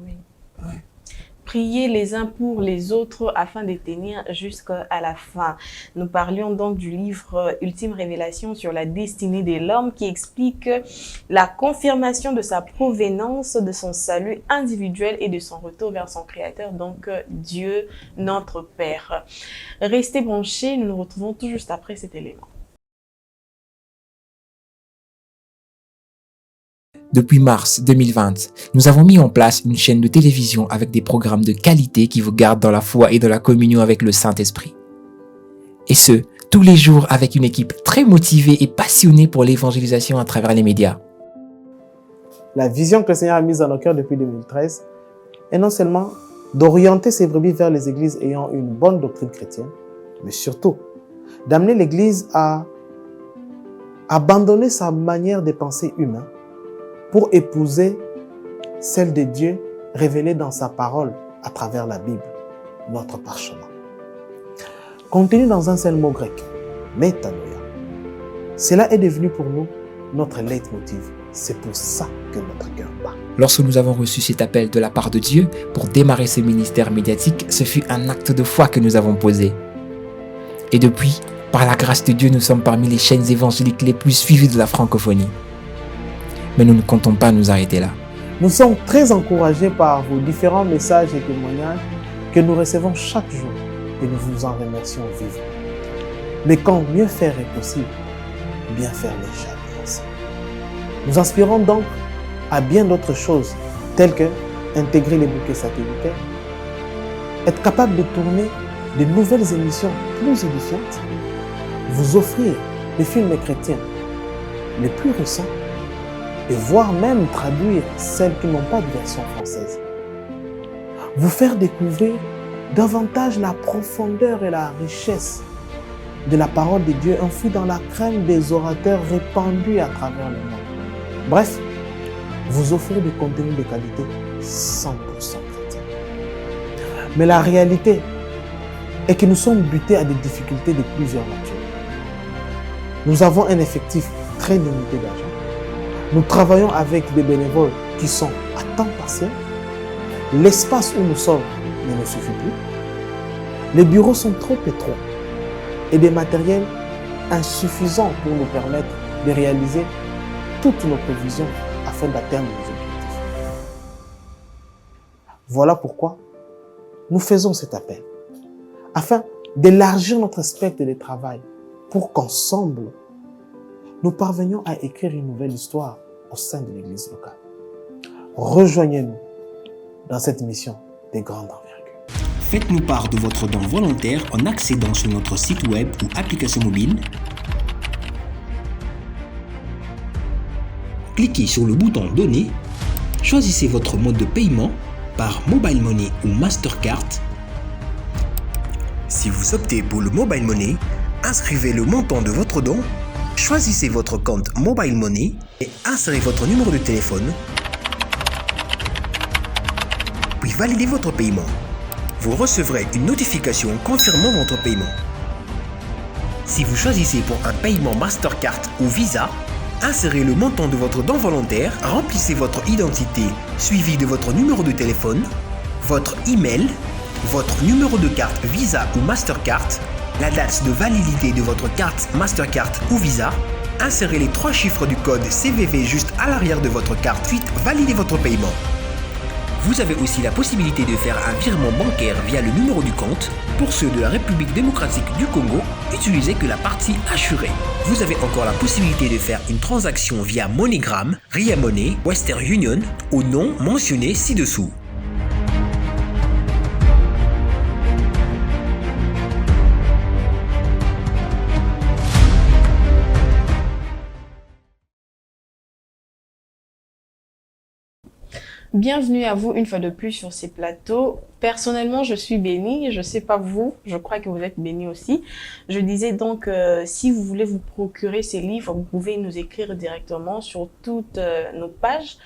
Prier les uns pour les autres afin de tenir jusqu'à la fin. Nous parlions donc du livre Ultime Révélation sur la destinée de l'homme qui explique la confirmation de sa provenance, de son salut individuel et de son retour vers son Créateur, donc Dieu, notre Père. Restez branchés, nous nous retrouvons tout juste après cet élément. Depuis mars 2020, nous avons mis en place une chaîne de télévision avec des programmes de qualité qui vous gardent dans la foi et dans la communion avec le Saint-Esprit. Et ce, tous les jours avec une équipe très motivée et passionnée pour l'évangélisation à travers les médias. La vision que le Seigneur a mise dans nos cœurs depuis 2013 est non seulement d'orienter ses brebis vers les églises ayant une bonne doctrine chrétienne, mais surtout d'amener l'Église à abandonner sa manière de penser humaine pour épouser celle de Dieu révélée dans sa parole à travers la Bible, notre parchemin. Contenu dans un seul mot grec, métanoïa, cela est devenu pour nous notre leitmotiv. C'est pour ça que notre cœur bat. Lorsque nous avons reçu cet appel de la part de Dieu pour démarrer ce ministère médiatique, ce fut un acte de foi que nous avons posé. Et depuis, par la grâce de Dieu, nous sommes parmi les chaînes évangéliques les plus suivies de la francophonie. Mais nous ne comptons pas nous arrêter là. Nous sommes très encouragés par vos différents messages et témoignages que nous recevons chaque jour et nous vous en remercions vivement. Mais quand mieux faire est possible, bien faire n'est jamais assez. Nous inspirons donc à bien d'autres choses, telles que intégrer les bouquets satellitaires, être capable de tourner de nouvelles émissions plus édifiantes, vous offrir des films chrétiens les plus récents, et voire même traduire celles qui n'ont pas de version française. Vous faire découvrir davantage la profondeur et la richesse de la parole de Dieu enfouie dans la crème des orateurs répandus à travers le monde. Bref, vous offrir des contenus de qualité 100% chrétiens. Mais la réalité est que nous sommes butés à des difficultés de plusieurs natures. Nous avons un effectif très limité d'argent. Nous travaillons avec des bénévoles qui sont à temps partiel. L'espace où nous sommes ne nous suffit plus. Les bureaux sont trop étroits et des matériels insuffisants pour nous permettre de réaliser toutes nos prévisions afin d'atteindre nos objectifs. Voilà pourquoi nous faisons cet appel, afin d'élargir notre spectre de travail pour qu'ensemble, nous parvenions à écrire une nouvelle histoire au sein de l'Église locale. Rejoignez-nous dans cette mission de grande envergure. Faites-nous part de votre don volontaire en accédant sur notre site web ou application mobile. Cliquez sur le bouton « Donner », choisissez votre mode de paiement par Mobile Money ou Mastercard. Si vous optez pour le Mobile Money, inscrivez le montant de votre don. Choisissez votre compte Mobile Money et insérez votre numéro de téléphone, puis validez votre paiement. Vous recevrez une notification confirmant votre paiement. Si vous choisissez pour un paiement Mastercard ou Visa, insérez le montant de votre don volontaire, remplissez votre identité suivi de votre numéro de téléphone, votre email, votre numéro de carte Visa ou Mastercard, la date de validité de votre carte Mastercard ou Visa, insérez les 3 chiffres du code CVV juste à l'arrière de votre carte, puis validez votre paiement. Vous avez aussi la possibilité de faire un virement bancaire via le numéro du compte. Pour ceux de la République démocratique du Congo, utilisez que la partie assurée. Vous avez encore la possibilité de faire une transaction via MoneyGram, Ria Money, Western Union au nom mentionné ci-dessous. Bienvenue à vous une fois de plus sur ces plateaux. Personnellement, je suis bénie. Je ne sais pas vous, je crois que vous êtes bénis aussi. Je disais donc, si vous voulez vous procurer ces livres, vous pouvez nous écrire directement sur toutes nos pages.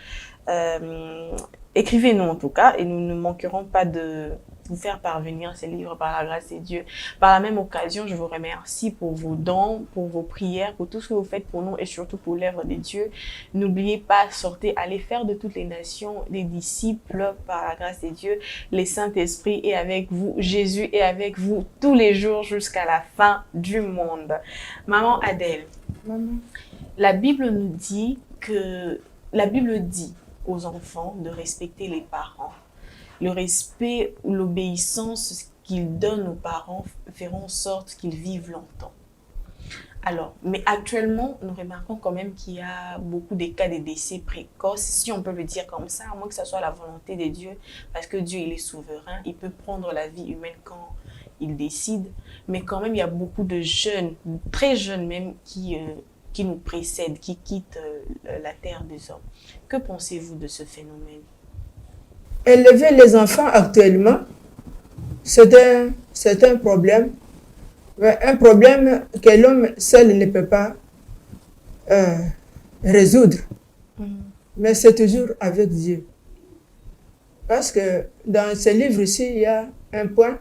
Écrivez-nous en tout cas et nous ne manquerons pas de vous faire parvenir ces livres par la grâce de Dieu. Par la même occasion, je vous remercie pour vos dons, pour vos prières, pour tout ce que vous faites pour nous et surtout pour l'œuvre de Dieu. N'oubliez pas, sortez, allez faire de toutes les nations des disciples par la grâce de Dieu. Le Saint-Esprit est avec vous, Jésus est avec vous tous les jours jusqu'à la fin du monde. Maman Adèle, Maman. la Bible nous dit que, la Bible dit aux enfants de respecter les parents. Le respect ou l'obéissance qu'ils donnent aux parents feront en sorte qu'ils vivent longtemps. Alors, mais actuellement, nous remarquons quand même qu'il y a beaucoup de cas de décès précoces, si on peut le dire comme ça, à moins que ce soit la volonté de Dieu, parce que Dieu, il est souverain, il peut prendre la vie humaine quand il décide, mais quand même, il y a beaucoup de jeunes, très jeunes même, qui nous précèdent, qui quittent la terre des hommes. Que pensez-vous de ce phénomène? Élever les enfants actuellement, c'est un problème. Un problème que l'homme seul ne peut pas résoudre. Mais c'est toujours avec Dieu. Parce que dans ce livre-ci, il y a un point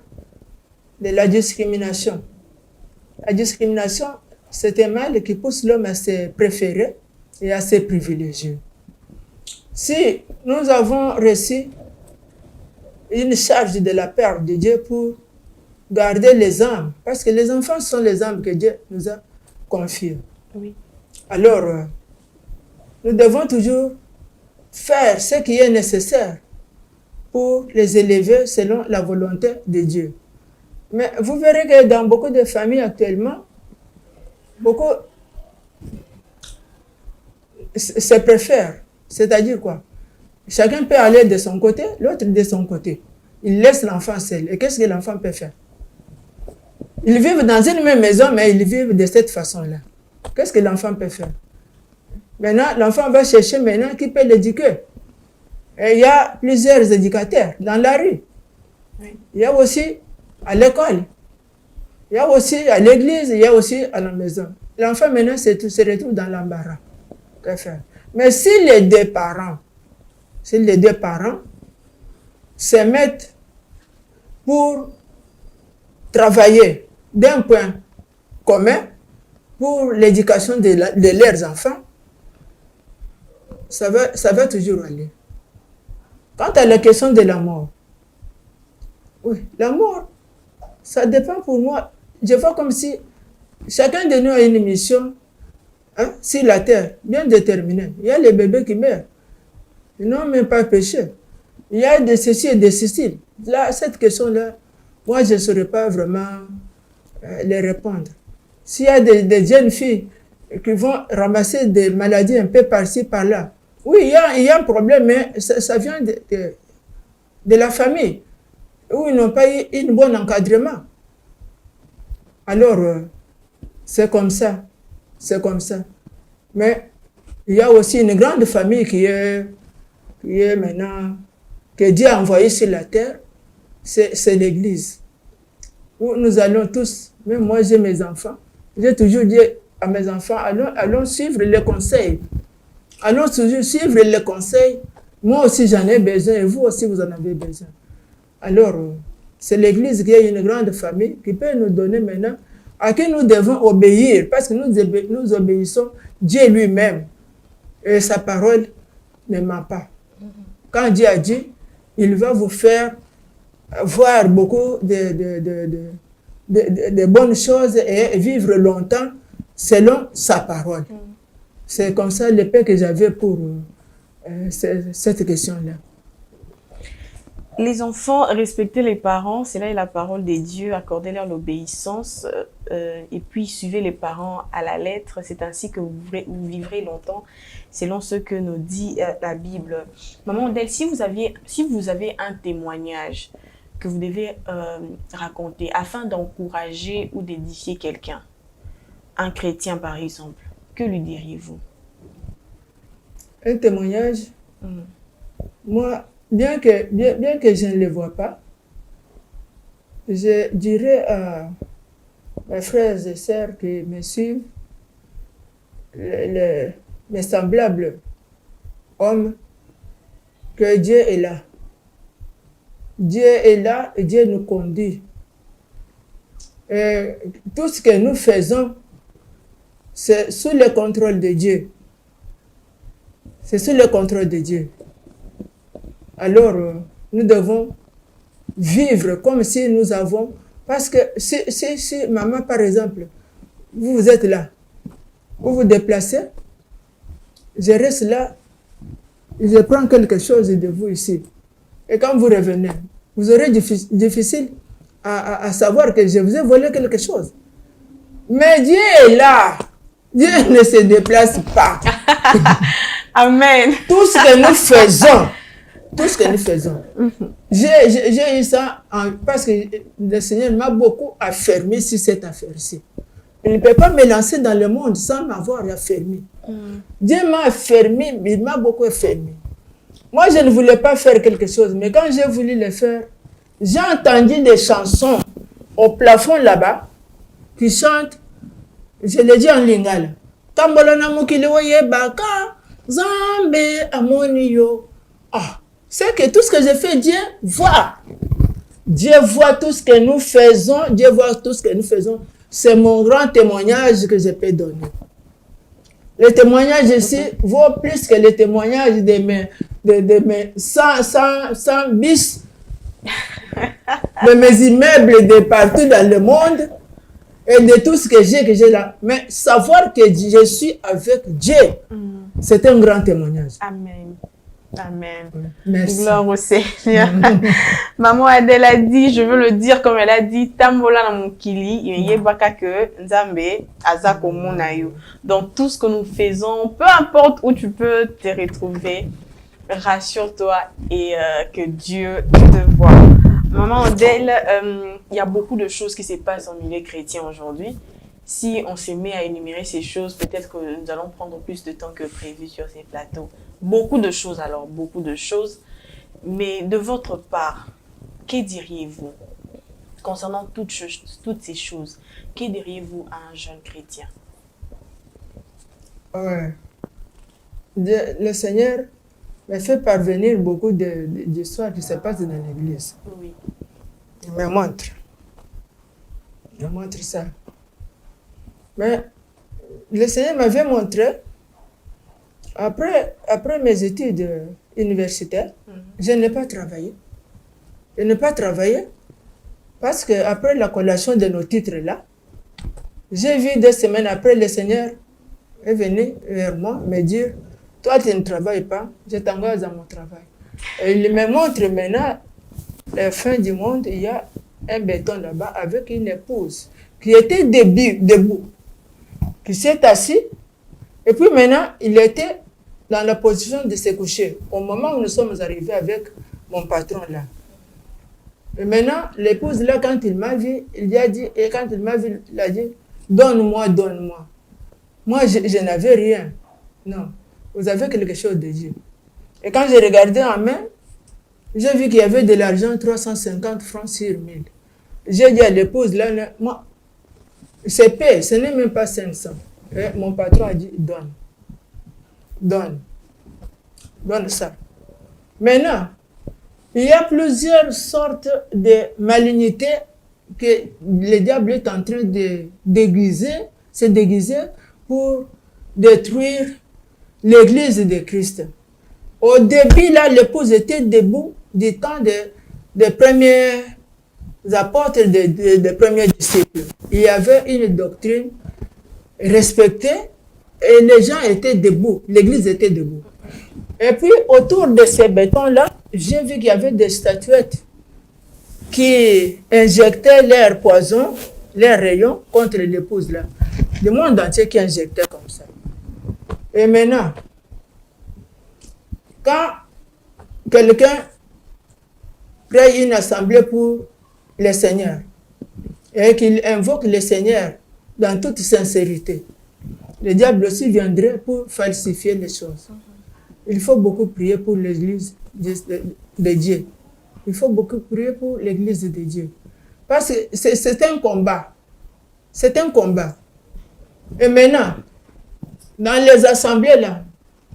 de la discrimination. La discrimination, c'est un mal qui pousse l'homme à se préférer et à se privilégier. Si nous avons reçu une charge de la part de Dieu pour garder les âmes, parce que les enfants sont les âmes que Dieu nous a confiées. Oui. Alors, nous devons toujours faire ce qui est nécessaire pour les élever selon la volonté de Dieu. Mais vous verrez que dans beaucoup de familles actuellement, beaucoup se préfèrent. C'est-à-dire quoi? Chacun peut aller de son côté, l'autre de son côté. Il laisse l'enfant seul. Et qu'est-ce que l'enfant peut faire? Ils vivent dans une même maison, mais ils vivent de cette façon-là. Qu'est-ce que l'enfant peut faire? Maintenant, l'enfant va chercher maintenant qui peut l'éduquer. Et il y a plusieurs éducateurs dans la rue. Oui. Il y a aussi à l'école. Il y a aussi à l'église, il y a aussi à la maison. L'enfant maintenant se retrouve dans l'embarras. Que faire? Mais si les deux parents se mettent pour travailler d'un point commun pour l'éducation de leurs enfants, ça va toujours aller. Quant à la question de la mort, oui, la mort, ça dépend pour moi. Je vois comme si chacun de nous a une mission sur la terre, bien déterminée. Il y a les bébés qui meurent. Ils n'ont même pas péché. Il y a de ceci et de ceci. Là, cette question-là, moi, je ne saurais pas vraiment les répondre. S'il y a des jeunes filles qui vont ramasser des maladies un peu par-ci, par-là, oui, il y a un problème, mais ça vient de la famille, où ils n'ont pas eu un bon encadrement. Alors, c'est comme ça. C'est comme ça. Mais il y a aussi une grande famille qui est maintenant, que Dieu a envoyée sur la terre, c'est l'Église. Où nous allons tous, même moi j'ai mes enfants, j'ai toujours dit à mes enfants, allons suivre les conseils. Allons toujours suivre les conseils. Moi aussi j'en ai besoin et vous aussi vous en avez besoin. Alors, c'est l'Église qui est une grande famille qui peut nous donner maintenant à qui nous devons obéir, parce que nous obéissons Dieu lui-même. Et sa parole ne ment pas. Quand Dieu a dit, il va vous faire voir beaucoup de bonnes choses et vivre longtemps selon sa parole. C'est comme ça le paix que j'avais pour cette question-là. Les enfants, respectez les parents, c'est là la parole de Dieu, accordez-leur l'obéissance et puis suivez les parents à la lettre. C'est ainsi que vous vivrez longtemps, selon ce que nous dit la Bible. Maman Adèle, si vous avez un témoignage que vous devez raconter afin d'encourager ou d'édifier quelqu'un, un chrétien par exemple, que lui diriez-vous? Un témoignage? Moi, bien que je ne le vois pas, je dirais à mes frères et sœurs qui me suivent, mes semblables hommes, que Dieu est là. Dieu est là et Dieu nous conduit. Et tout ce que nous faisons, c'est sous le contrôle de Dieu. C'est sous le contrôle de Dieu. Alors, nous devons vivre comme si nous avons... Parce que si maman, par exemple, vous êtes là, vous vous déplacez, je reste là, je prends quelque chose de vous ici. Et quand vous revenez, vous aurez difficile à savoir que je vous ai volé quelque chose. Mais Dieu est là. Dieu ne se déplace pas. Amen. Tout ce que nous faisons, j'ai eu ça parce que le Seigneur m'a beaucoup affermi sur cette affaire-ci. Il ne peut pas me lancer dans le monde sans m'avoir affermi. Dieu m'a affermi, il m'a beaucoup affermi. Moi, je ne voulais pas faire quelque chose, mais quand j'ai voulu le faire, j'ai entendu des chansons au plafond là-bas qui chantent, je le dis en lingala. Tambolana mukili woye baka, zambe amoniyo. Ah, c'est que tout ce que je fais, Dieu voit. Dieu voit tout ce que nous faisons, Dieu voit tout ce que nous faisons. C'est mon grand témoignage que je peux donner. Le témoignage ici vaut plus que le témoignage de mes 100 bis, de mes immeubles de partout dans le monde et de tout ce que j'ai là. Mais savoir que je suis avec Dieu, c'est un grand témoignage. Amen. Amen. Merci. Gloire au Seigneur. Maman Adèle a dit, je veux le dire comme elle a dit, Tambola na mukili, yebaka que Nzambe azako monayo. Dans tout ce que nous faisons, peu importe où tu peux te retrouver, rassure-toi et que Dieu te voit. Maman Adèle, il y a beaucoup de choses qui se passent en milieu chrétien aujourd'hui. Si on se met à énumérer ces choses, peut-être que nous allons prendre plus de temps que prévu sur ces plateaux. Beaucoup de choses alors, beaucoup de choses. Mais de votre part, que diriez-vous concernant toutes ces choses? Que diriez-vous à un jeune chrétien? Ouais. Le Seigneur me fait parvenir beaucoup d'histoires qui se passent dans l'église. Oui. Il me montre. Il me montre ça. Mais le Seigneur m'avait montré, après mes études universitaires, je n'ai pas travaillé. Je n'ai pas travaillé parce qu'après la collation de nos titres là, j'ai vu 2 semaines après, le Seigneur est venu vers moi me dire, toi tu ne travailles pas, je t'engage à mon travail. Et il me montre maintenant, la fin du monde, il y a un béton là-bas avec une épouse qui était debout, qui s'est assis, et puis maintenant, il était dans la position de se coucher, au moment où nous sommes arrivés avec mon patron là. Et maintenant, l'épouse là, quand il m'a vu, il lui a dit, et quand il m'a vu, il a dit, donne-moi, donne-moi. Moi, je n'avais rien. Non, vous avez quelque chose de Dieu. Et quand j'ai regardé en main, j'ai vu qu'il y avait de l'argent, 350 francs sur 1000. J'ai dit à l'épouse là, moi, c'est paix, ce n'est même pas 500. Et mon patron a dit, donne. Donne. Donne ça. Maintenant, il y a plusieurs sortes de malignité que le diable est en train de se déguiser pour détruire l'église de Christ. Au début, là, l'épouse était debout du temps des premiers apôtres, des premiers disciples. Il y avait une doctrine respectée et les gens étaient debout, l'église était debout. Et puis, autour de ces bétons-là, j'ai vu qu'il y avait des statuettes qui injectaient leur poison, leurs rayons contre l'épouse là. Le monde entier qui injectait comme ça. Et maintenant, quand quelqu'un crée une assemblée pour le Seigneur et qu'il invoque le Seigneur dans toute sincérité, le diable aussi viendrait pour falsifier les choses. Il faut beaucoup prier pour l'Église de Dieu. Il faut beaucoup prier pour l'église de Dieu. Parce que c'est un combat. C'est un combat. Et maintenant, dans les assemblées là,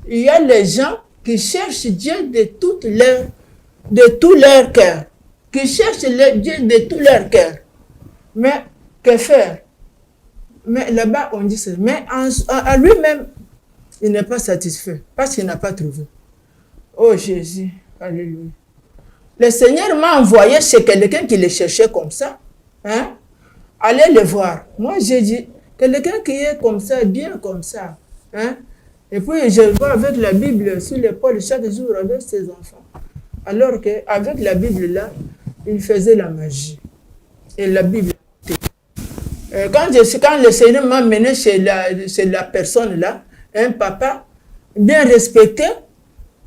il y a les gens qui cherchent Dieu de tout leur cœur. Qui cherchent Dieu de tout leur cœur. Mais que faire? Mais là-bas, on dit ça. Mais à lui-même, il n'est pas satisfait parce qu'il n'a pas trouvé. Oh Jésus, alléluia. Le Seigneur m'a envoyé chez quelqu'un qui le cherchait comme ça. Hein? Allez le voir. Moi, j'ai dit, quelqu'un qui est comme ça, bien comme ça. Hein? Et puis, je vois avec la Bible sur l'épaule chaque jour avec ses enfants. Alors qu'avec la Bible là, il faisait la magie. Et la Bible. Quand le Seigneur m'a mené chez la personne là, un papa bien respecté,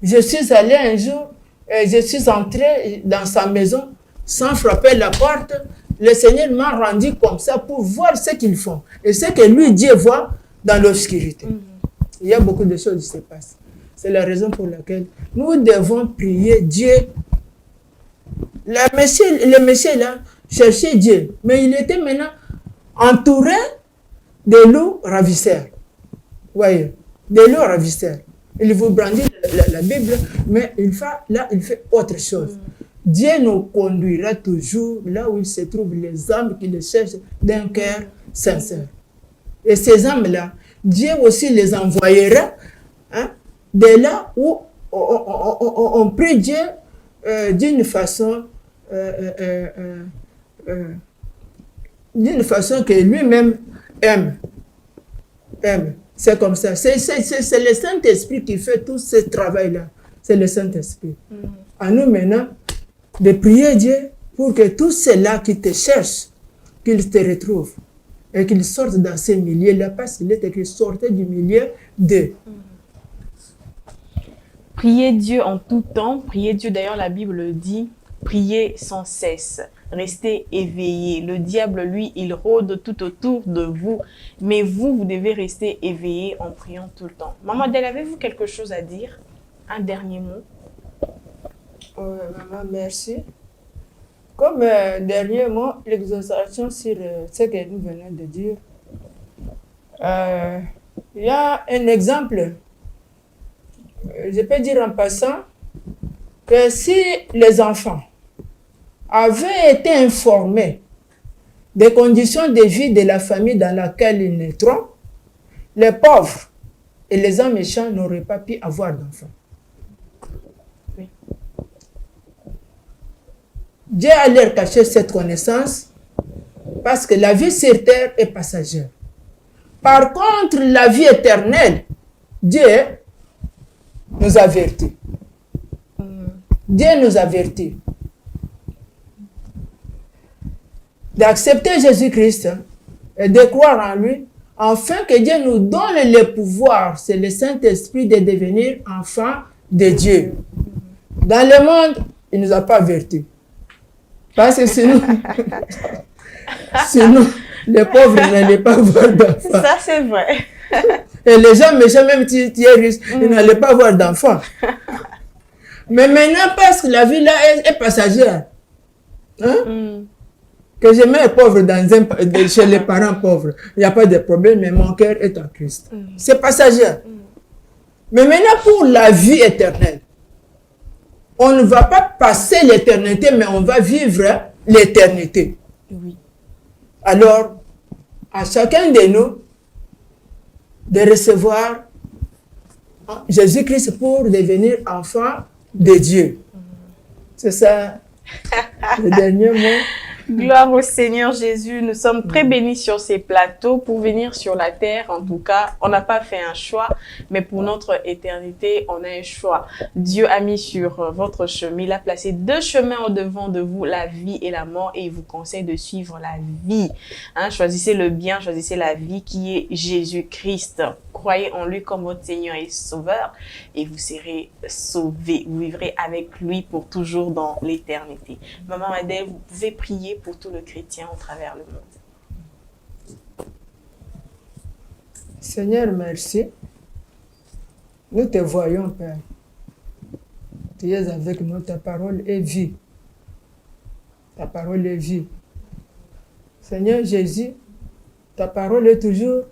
je suis allé un jour, je suis entré dans sa maison sans frapper la porte. Le Seigneur m'a rendu comme ça pour voir ce qu'ils font et ce que lui, Dieu, voit dans l'obscurité. Il y a beaucoup de choses qui se passent. C'est la raison pour laquelle nous devons prier Dieu. Le monsieur là cherchait Dieu, mais il était maintenant entouré de loups ravisseurs. Voyez, des loups ravisseurs. Il vous brandit la Bible, mais il fait autre chose. Dieu nous conduira toujours là où il se trouve les âmes qui le cherchent d'un cœur sincère. Et ces âmes-là, Dieu aussi les envoyera de là où on prie Dieu d'une façon que lui-même aime. C'est comme ça. C'est le Saint-Esprit qui fait tout ce travail-là. C'est le Saint-Esprit. À nous maintenant de prier Dieu pour que tous ceux-là qui te cherchent, qu'ils te retrouvent et qu'ils sortent dans ces milieux-là, parce qu'il est écrit sortez du milieu d'eux. Priez Dieu en tout temps. Priez Dieu, d'ailleurs, la Bible dit, priez sans cesse. Restez éveillés. Le diable, lui, il rôde tout autour de vous. Mais vous devez rester éveillés en priant tout le temps. Maman Adèle, avez-vous quelque chose à dire? Un dernier mot? Maman, merci. Comme dernier mot, l'exhortation sur ce que nous venons de dire. Il y a un exemple. Je peux dire en passant que si les enfants avaient été informés des conditions de vie de la famille dans laquelle ils naîtront, les pauvres et les hommes méchants n'auraient pas pu avoir d'enfants. Oui. Dieu a leur caché cette connaissance parce que la vie sur terre est passagère. Par contre, la vie éternelle, Dieu nous avertit. Dieu nous avertit d'accepter Jésus-Christ et de croire en lui, afin que Dieu nous donne le pouvoir, c'est le Saint-Esprit, de devenir enfants de Dieu. Dans le monde, il ne nous a pas avertis. Parce que sinon, les pauvres n'allaient pas avoir d'enfants. Ça, c'est vrai. Et les gens méchants, même si tu es riche, ils n'allaient pas avoir d'enfants. Mais maintenant, parce que la vie là est passagère, que je mets pauvre chez les parents pauvres, il n'y a pas de problème, mais mon cœur est en Christ. C'est passagère. Mais maintenant, pour la vie éternelle, on ne va pas passer l'éternité, mais on va vivre l'éternité. Oui. Alors, à chacun de nous, de recevoir Jésus-Christ pour devenir enfant de Dieu. C'est ça le dernier mot. Gloire au Seigneur Jésus. Nous sommes très bénis sur ces plateaux pour venir sur la terre. En tout cas, on n'a pas fait un choix, mais pour notre éternité, on a un choix. Dieu a mis sur votre chemin, il a placé deux chemins au devant de vous, la vie et la mort, et il vous conseille de suivre la vie. Choisissez le bien, choisissez la vie qui est Jésus-Christ. Croyez en lui comme votre Seigneur et Sauveur et vous serez sauvés. Vous vivrez avec lui pour toujours dans l'éternité. Maman Adèle, vous pouvez prier pour tout le chrétien au travers le monde. Seigneur, merci. Nous te voyons, Père. Tu es avec nous, ta parole est vie. Ta parole est vie. Seigneur Jésus, ta parole est toujours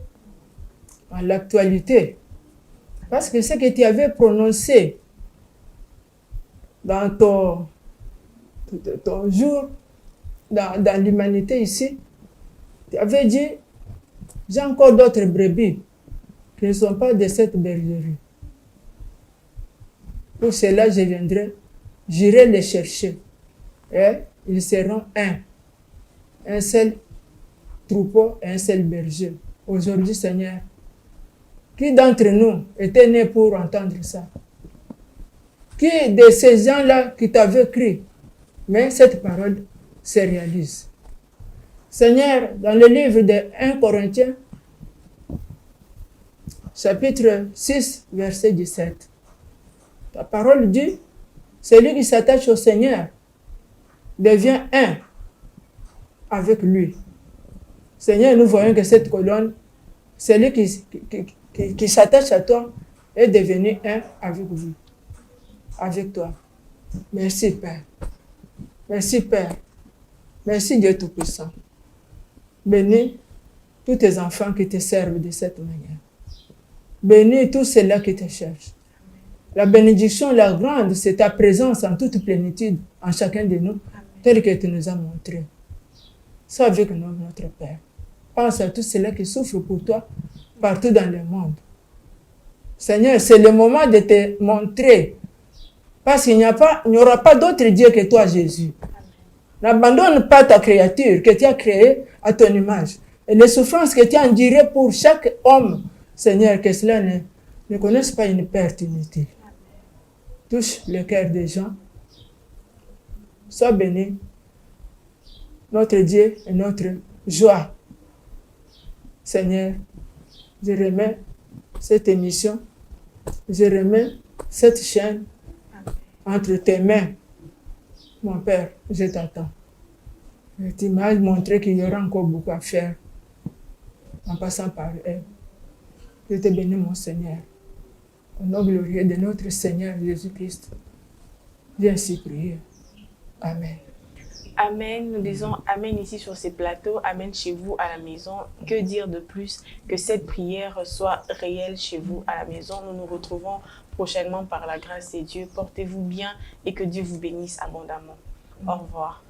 en l'actualité. Parce que ce que tu avais prononcé dans ton jour, dans l'humanité ici, tu avais dit, j'ai encore d'autres brebis qui ne sont pas de cette bergerie. Pour cela, je viendrai, j'irai les chercher. Et ils seront un seul troupeau et un seul berger. Aujourd'hui, Seigneur, qui d'entre nous était né pour entendre ça? Qui de ces gens-là qui t'avaient cru? Mais cette parole se réalise. Seigneur, dans le livre de 1 Corinthiens, chapitre 6, verset 17, ta parole dit, celui qui s'attache au Seigneur devient un avec lui. Seigneur, nous voyons que cette colonne, celui qui s'attache à toi est devenu un avec vous, avec toi. Merci Père. Merci Père. Merci Dieu Tout-Puissant. Bénis tous tes enfants qui te servent de cette manière. Bénis tous ceux-là qui te cherchent. La bénédiction, la grande, c'est ta présence en toute plénitude en chacun de nous, tel que tu nous as montré. Sois avec nous, notre Père. Pense à tous ceux-là qui souffrent pour toi partout dans le monde. Seigneur, c'est le moment de te montrer. Parce qu'il n'y aura pas d'autre Dieu que toi, Jésus. N'abandonne pas ta créature que tu as créée à ton image. Et les souffrances que tu as endurées pour chaque homme, Seigneur, que cela ne connaisse pas une perte inutile. Touche le cœur des gens. Sois béni, notre Dieu et notre joie. Seigneur, je remets cette émission, je remets cette chaîne entre tes mains. Mon Père, je t'attends. Tu m'as montré qu'il y aura encore beaucoup à faire en passant par elle. Je te bénis, mon Seigneur. Au nom glorieux de notre Seigneur Jésus-Christ. Viens ainsi prier. Amen. Amen. Nous disons Amen ici sur ces plateaux. Amen chez vous à la maison. Que dire de plus que cette prière soit réelle chez vous à la maison. Nous nous retrouvons prochainement par la grâce de Dieu. Portez-vous bien et que Dieu vous bénisse abondamment. Au revoir.